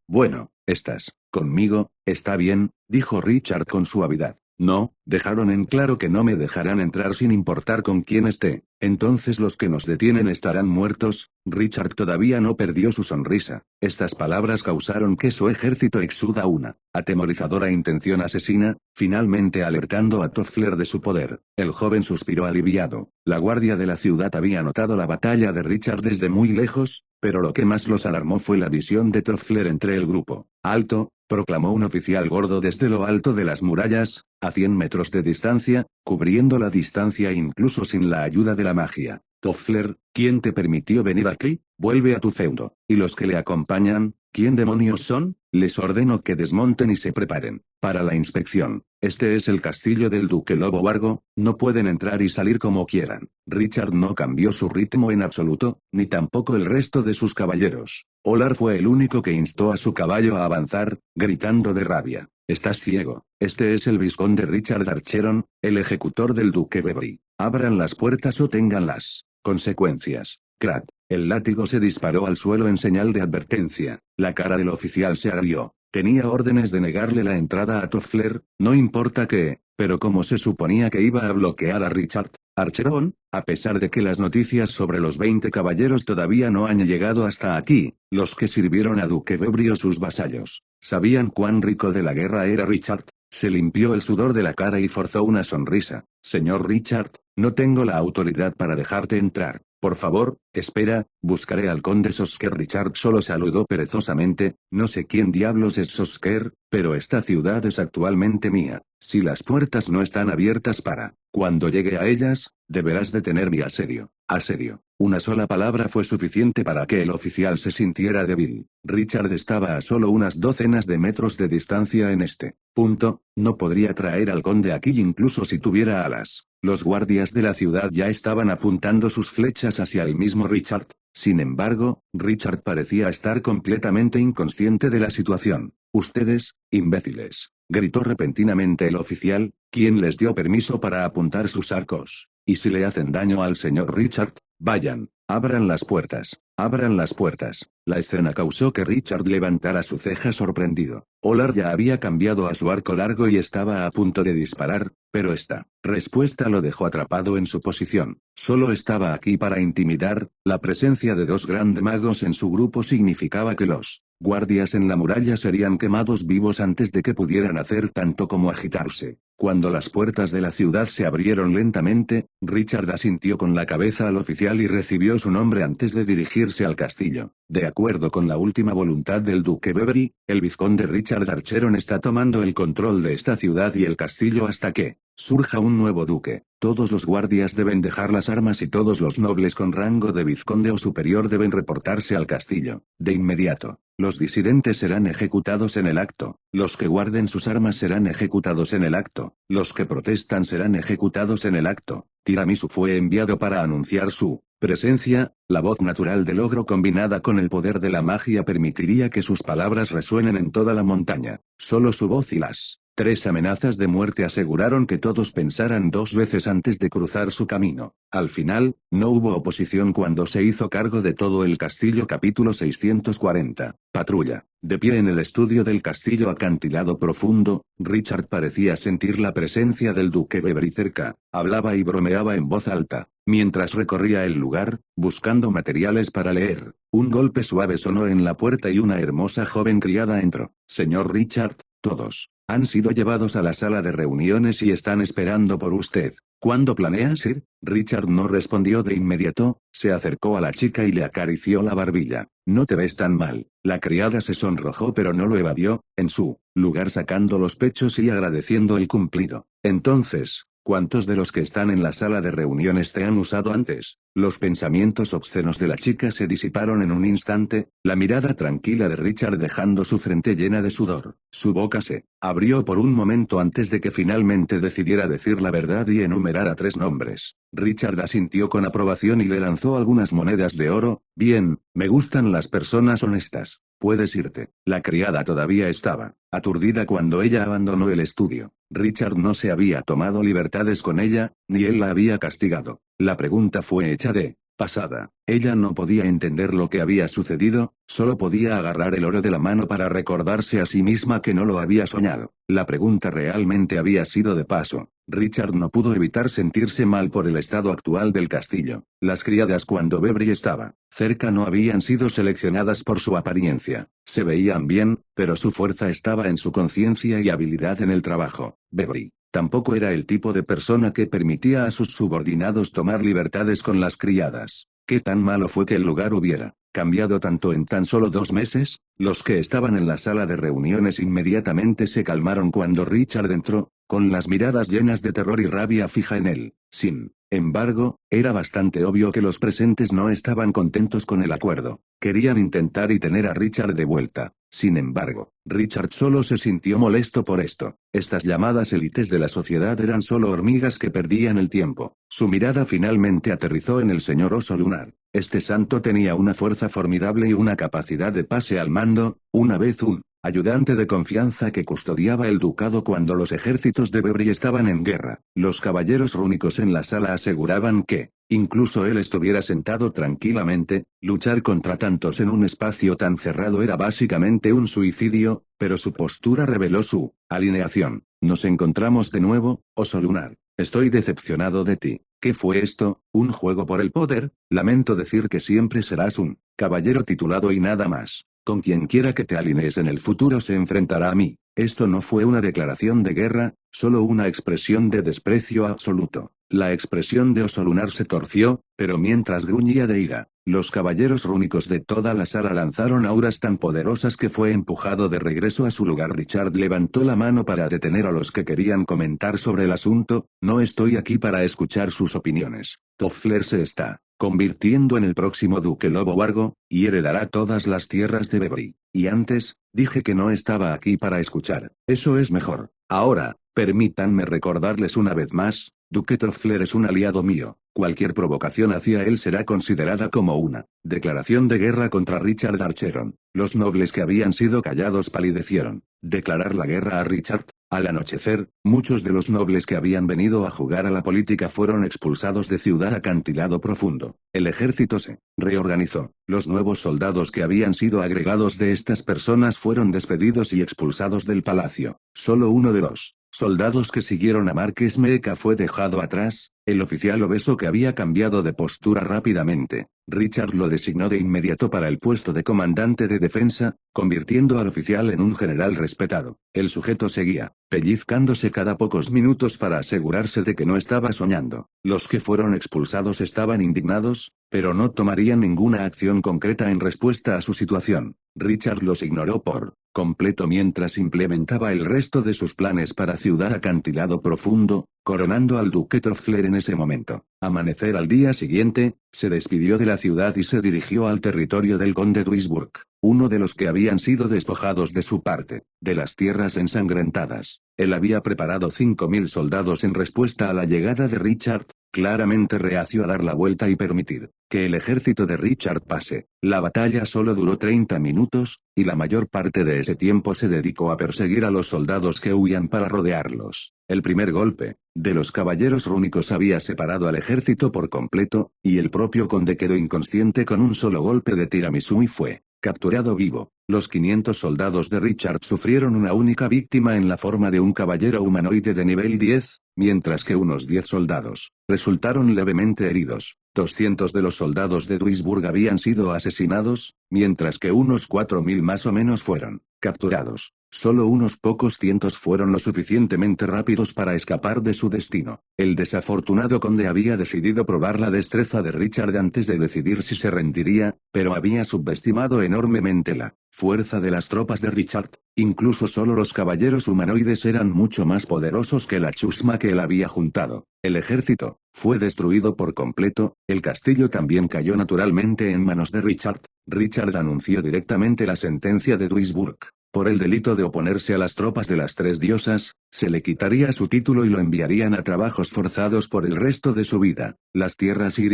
Bueno, estás conmigo, está bien», dijo Richard con suavidad. «No, dejaron en claro que no me dejarán entrar sin importar con quién esté. Entonces los que nos detienen estarán muertos». Richard todavía no perdió su sonrisa. Estas palabras causaron que su ejército exuda una atemorizadora intención asesina, finalmente alertando a Toffler de su poder. El joven suspiró aliviado. La guardia de la ciudad había notado la batalla de Richard desde muy lejos, pero lo que más los alarmó fue la visión de Toffler entre el grupo. «Alto», proclamó un oficial gordo desde lo alto de las murallas, a 100 metros de distancia, cubriendo la distancia incluso sin la ayuda de la magia. «Toffler, ¿quién te permitió venir aquí? Vuelve a tu feudo». «¿Y los que le acompañan? ¿Quién demonios son?». «Les ordeno que desmonten y se preparen para la inspección. Este es el castillo del Duque Lobo Vargo, no pueden entrar y salir como quieran». Richard no cambió su ritmo en absoluto, ni tampoco el resto de sus caballeros. Olar fue el único que instó a su caballo a avanzar, gritando de rabia. «Estás ciego. Este es el vizconde Richard Archeron, el ejecutor del Duque Beverly. Abran las puertas o tengan las consecuencias». Crack. El látigo se disparó al suelo en señal de advertencia. La cara del oficial se agrió. Tenía órdenes de negarle la entrada a Toffler, no importa qué, pero como se suponía que iba a bloquear a Richard Archeron, a pesar de que las noticias sobre los 20 caballeros todavía no han llegado hasta aquí, los que sirvieron a Duque Beverly o sus vasallos sabían cuán rico de la guerra era Richard. Se limpió el sudor de la cara y forzó una sonrisa. «Señor Richard, no tengo la autoridad para dejarte entrar. Por favor, espera, buscaré al conde Sosker». Richard solo saludó perezosamente. «No sé quién diablos es Sosker, pero esta ciudad es actualmente mía. Si las puertas no están abiertas para cuando llegue a ellas, deberás detener mi asedio». «¿Asedio?». Una sola palabra fue suficiente para que el oficial se sintiera débil. Richard estaba a solo unas docenas de metros de distancia en este punto, no podría traer al conde aquí incluso si tuviera alas. Los guardias de la ciudad ya estaban apuntando sus flechas hacia el mismo Richard. Sin embargo, Richard parecía estar completamente inconsciente de la situación. «Ustedes, imbéciles», gritó repentinamente el oficial, quien les dio permiso para apuntar sus arcos. «¿Y si le hacen daño al señor Richard? Vayan, abran las puertas, abran las puertas». La escena causó que Richard levantara su ceja sorprendido. Olar ya había cambiado a su arco largo y estaba a punto de disparar, pero esta respuesta lo dejó atrapado en su posición. Solo estaba aquí para intimidar. La presencia de dos grandes magos en su grupo significaba que los guardias en la muralla serían quemados vivos antes de que pudieran hacer tanto como agitarse. Cuando las puertas de la ciudad se abrieron lentamente, Richard asintió con la cabeza al oficial y recibió su nombre antes de dirigirse al castillo. De acuerdo con la última voluntad del duque Beverly, el vizconde Richard Archeron está tomando el control de esta ciudad y el castillo hasta que surja un nuevo duque. Todos los guardias deben dejar las armas y todos los nobles con rango de vizconde o superior deben reportarse al castillo. De inmediato. Los disidentes serán ejecutados en el acto. Los que guarden sus armas serán ejecutados en el acto. Los que protestan serán ejecutados en el acto. Tiramisu fue enviado para anunciar su presencia. La voz natural del ogro combinada con el poder de la magia permitiría que sus palabras resuenen en toda la montaña. Solo su voz y las 3 amenazas de muerte aseguraron que todos pensaran 2 veces antes de cruzar su camino. Al final, no hubo oposición cuando se hizo cargo de todo el castillo. Capítulo 640. Patrulla. De pie en el estudio del castillo acantilado profundo, Richard parecía sentir la presencia del duque Beverly cerca. Hablaba y bromeaba en voz alta. Mientras recorría el lugar, buscando materiales para leer, un golpe suave sonó en la puerta y una hermosa joven criada entró. «Señor Richard, todos han sido llevados a la sala de reuniones y están esperando por usted. ¿Cuándo planeas ir?» Richard no respondió de inmediato, se acercó a la chica y le acarició la barbilla. «No te ves tan mal». La criada se sonrojó pero no lo evadió, en su lugar sacando los pechos y agradeciendo el cumplido. «Entonces, ¿cuántos de los que están en la sala de reuniones te han usado antes?» Los pensamientos obscenos de la chica se disiparon en un instante, la mirada tranquila de Richard dejando su frente llena de sudor. Su boca se abrió por un momento antes de que finalmente decidiera decir la verdad y enumerara 3 nombres. Richard asintió con aprobación y le lanzó algunas monedas de oro. «Bien, me gustan las personas honestas. Puedes irte». La criada todavía estaba aturdida cuando ella abandonó el estudio. Richard no se había tomado libertades con ella, ni él la había castigado. La pregunta fue hecha de pasada. Ella no podía entender lo que había sucedido, solo podía agarrar el oro de la mano para recordarse a sí misma que no lo había soñado. La pregunta realmente había sido de paso. Richard no pudo evitar sentirse mal por el estado actual del castillo. Las criadas cuando Beverly estaba cerca no habían sido seleccionadas por su apariencia. Se veían bien, pero su fuerza estaba en su conciencia y habilidad en el trabajo. Beverly tampoco era el tipo de persona que permitía a sus subordinados tomar libertades con las criadas. ¿Qué tan malo fue que el lugar hubiera cambiado tanto en tan solo 2 meses? Los que estaban en la sala de reuniones inmediatamente se calmaron cuando Richard entró, con las miradas llenas de terror y rabia fija en él. Sin embargo, era bastante obvio que los presentes no estaban contentos con el acuerdo. Querían intentar y tener a Richard de vuelta. Sin embargo, Richard solo se sintió molesto por esto. Estas llamadas élites de la sociedad eran solo hormigas que perdían el tiempo. Su mirada finalmente aterrizó en el señor Oso Lunar. Este santo tenía una fuerza formidable y una capacidad de pase al mando, una vez un ayudante de confianza que custodiaba el ducado cuando los ejércitos de Beverly estaban en guerra. Los caballeros rúnicos en la sala aseguraban que, incluso él estuviera sentado tranquilamente, luchar contra tantos en un espacio tan cerrado era básicamente un suicidio, pero su postura reveló su alineación. «Nos encontramos de nuevo, Oso Lunar. Estoy decepcionado de ti. ¿Qué fue esto? ¿Un juego por el poder? Lamento decir que siempre serás un caballero titulado y nada más. Con quien quiera que te alinees en el futuro se enfrentará a mí». Esto no fue una declaración de guerra, solo una expresión de desprecio absoluto. La expresión de Oso Lunar se torció, pero mientras gruñía de ira, los caballeros rúnicos de toda la sala lanzaron auras tan poderosas que fue empujado de regreso a su lugar. Richard levantó la mano para detener a los que querían comentar sobre el asunto. «No estoy aquí para escuchar sus opiniones. Toffler se está convirtiendo en el próximo duque Lobo Wargo, y heredará todas las tierras de Beverly. Y antes, dije que no estaba aquí para escuchar. Eso es mejor. Ahora, permítanme recordarles una vez más, Duque Toffler es un aliado mío. Cualquier provocación hacia él será considerada como una declaración de guerra contra Richard Archeron. Los nobles que habían sido callados palidecieron. Declarar la guerra a Richard. Al anochecer, muchos de los nobles que habían venido a jugar a la política fueron expulsados de Ciudad Acantilado Profundo. El ejército se reorganizó. Los nuevos soldados que habían sido agregados de estas personas fueron despedidos y expulsados del palacio. Solo uno de los soldados que siguieron a Marqués Meeca fue dejado atrás, el oficial obeso que había cambiado de postura rápidamente. Richard lo designó de inmediato para el puesto de comandante de defensa, convirtiendo al oficial en un general respetado. El sujeto seguía, pellizcándose cada pocos minutos para asegurarse de que no estaba soñando. Los que fueron expulsados estaban indignados, pero no tomarían ninguna acción concreta en respuesta a su situación. Richard los ignoró por completo mientras implementaba el resto de sus planes para Ciudad Acantilado Profundo, coronando al duque Toffler en ese momento. Amanecer al día siguiente, se despidió de la ciudad y se dirigió al territorio del conde Duisburg, uno de los que habían sido despojados de su parte, de las tierras ensangrentadas. Él había preparado 5.000 soldados en respuesta a la llegada de Richard, claramente reacio a dar la vuelta y permitir que el ejército de Richard pase. La batalla solo duró 30 minutos, y la mayor parte de ese tiempo se dedicó a perseguir a los soldados que huían para rodearlos. El primer golpe de los caballeros rúnicos había separado al ejército por completo, y el propio conde quedó inconsciente con un solo golpe de tiramisú y fue capturado vivo. Los 500 soldados de Richard sufrieron una única víctima en la forma de un caballero humanoide de nivel 10, mientras que unos 10 soldados resultaron levemente heridos. 200 de los soldados de Duisburg habían sido asesinados, mientras que unos 4.000 más o menos fueron capturados. Solo unos pocos cientos fueron lo suficientemente rápidos para escapar de su destino. El desafortunado conde había decidido probar la destreza de Richard antes de decidir si se rendiría, pero había subestimado enormemente la fuerza de las tropas de Richard. Incluso solo los caballeros humanoides eran mucho más poderosos que la chusma que él había juntado. El ejército fue destruido por completo, el castillo también cayó naturalmente en manos de Richard. Richard anunció directamente la sentencia de Duisburg. Por el delito de oponerse a las tropas de las tres diosas, se le quitaría su título y lo enviarían a trabajos forzados por el resto de su vida. Las tierras y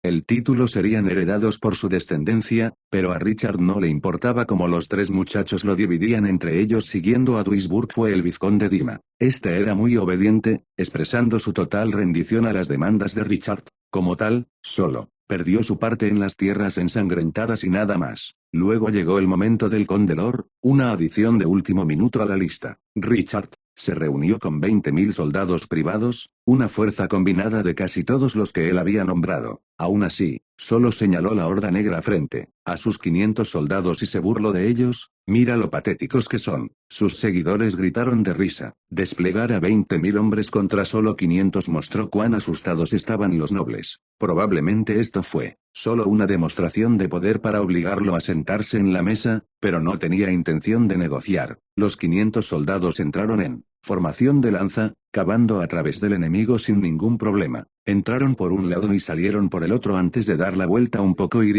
el título serían heredados por su descendencia, pero a Richard no le importaba cómo los tres muchachos lo dividían entre ellos. Siguiendo a Duisburg fue el vizconde Dima. Este era muy obediente, expresando su total rendición a las demandas de Richard. Como tal, solo perdió su parte en las tierras ensangrentadas y nada más. Luego llegó el momento del conde Lor, una adición de último minuto a la lista. Richard se reunió con 20.000 soldados privados, una fuerza combinada de casi todos los que él había nombrado. Aún así, solo señaló la Horda Negra frente a sus 500 soldados y se burló de ellos. Mira lo patéticos que son. Sus seguidores gritaron de risa. Desplegar a 20.000 hombres contra solo 500 mostró cuán asustados estaban los nobles. Probablemente esto fue solo una demostración de poder para obligarlo a sentarse en la mesa, pero no tenía intención de negociar. Los 500 soldados entraron en formación de lanza, cavando a través del enemigo sin ningún problema. Entraron por un lado y salieron por el otro antes de dar la vuelta un poco y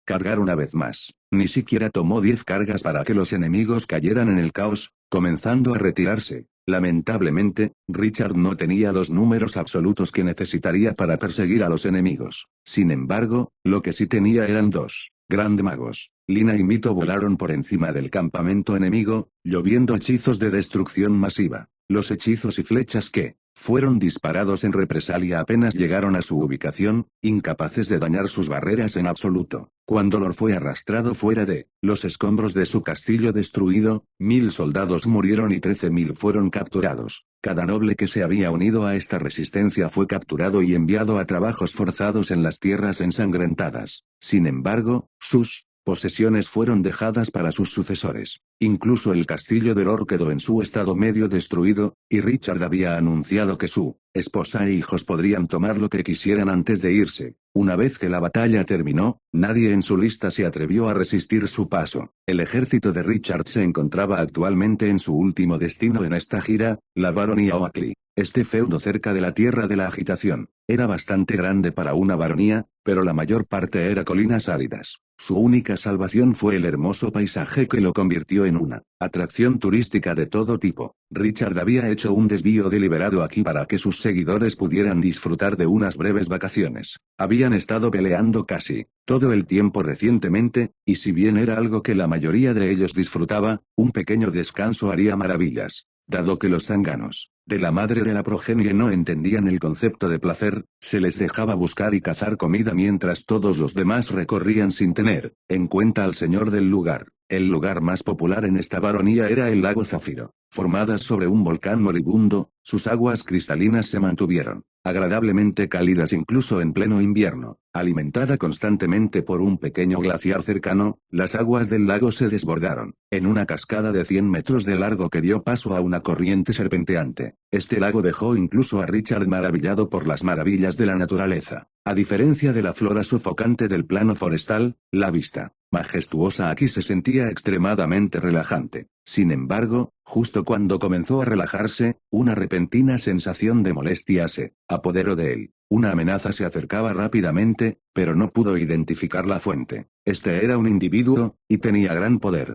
cargar una vez más. Ni siquiera tomó 10 cargas para que los enemigos cayeran en el caos, comenzando a retirarse. Lamentablemente, Richard no tenía los números absolutos que necesitaría para perseguir a los enemigos. Sin embargo, lo que sí tenía eran dos grandes magos. Lina y Mito volaron por encima del campamento enemigo, lloviendo hechizos de destrucción masiva. Los hechizos y flechas que fueron disparados en represalia apenas llegaron a su ubicación, incapaces de dañar sus barreras en absoluto. Cuando Lor fue arrastrado fuera de los escombros de su castillo destruido, 1.000 soldados murieron y 13.000 fueron capturados. Cada noble que se había unido a esta resistencia fue capturado y enviado a trabajos forzados en las tierras ensangrentadas. Sin embargo, sus posesiones fueron dejadas para sus sucesores. Incluso el castillo de Lor quedó en su estado medio destruido, y Richard había anunciado que su esposa e hijos podrían tomar lo que quisieran antes de irse. Una vez que la batalla terminó, nadie en su lista se atrevió a resistir su paso. El ejército de Richard se encontraba actualmente en su último destino en esta gira, la baronía Oakley. Este feudo cerca de la tierra de la agitación. Era bastante grande para una baronía, pero la mayor parte era colinas áridas. Su única salvación fue el hermoso paisaje que lo convirtió en una atracción turística de todo tipo. Richard había hecho un desvío deliberado aquí para que sus seguidores pudieran disfrutar de unas breves vacaciones. Habían estado peleando casi todo el tiempo recientemente, y si bien era algo que la mayoría de ellos disfrutaba, un pequeño descanso haría maravillas. Dado que los zánganos de la madre de la progenie no entendían el concepto de placer, se les dejaba buscar y cazar comida mientras todos los demás recorrían sin tener en cuenta al señor del lugar. El lugar más popular en esta baronía era el lago Zafiro. Formadas sobre un volcán moribundo, sus aguas cristalinas se mantuvieron agradablemente cálidas incluso en pleno invierno. Alimentada constantemente por un pequeño glaciar cercano, las aguas del lago se desbordaron en una cascada de 100 metros de largo que dio paso a una corriente serpenteante. Este lago dejó incluso a Richard maravillado por las maravillas de la naturaleza. A diferencia de la flora sofocante del plano forestal, la vista majestuosa aquí se sentía extremadamente relajante. Sin embargo, justo cuando comenzó a relajarse, una repentina sensación de molestia se apoderó de él. Una amenaza se acercaba rápidamente, pero no pudo identificar la fuente. Este era un individuo, y tenía gran poder.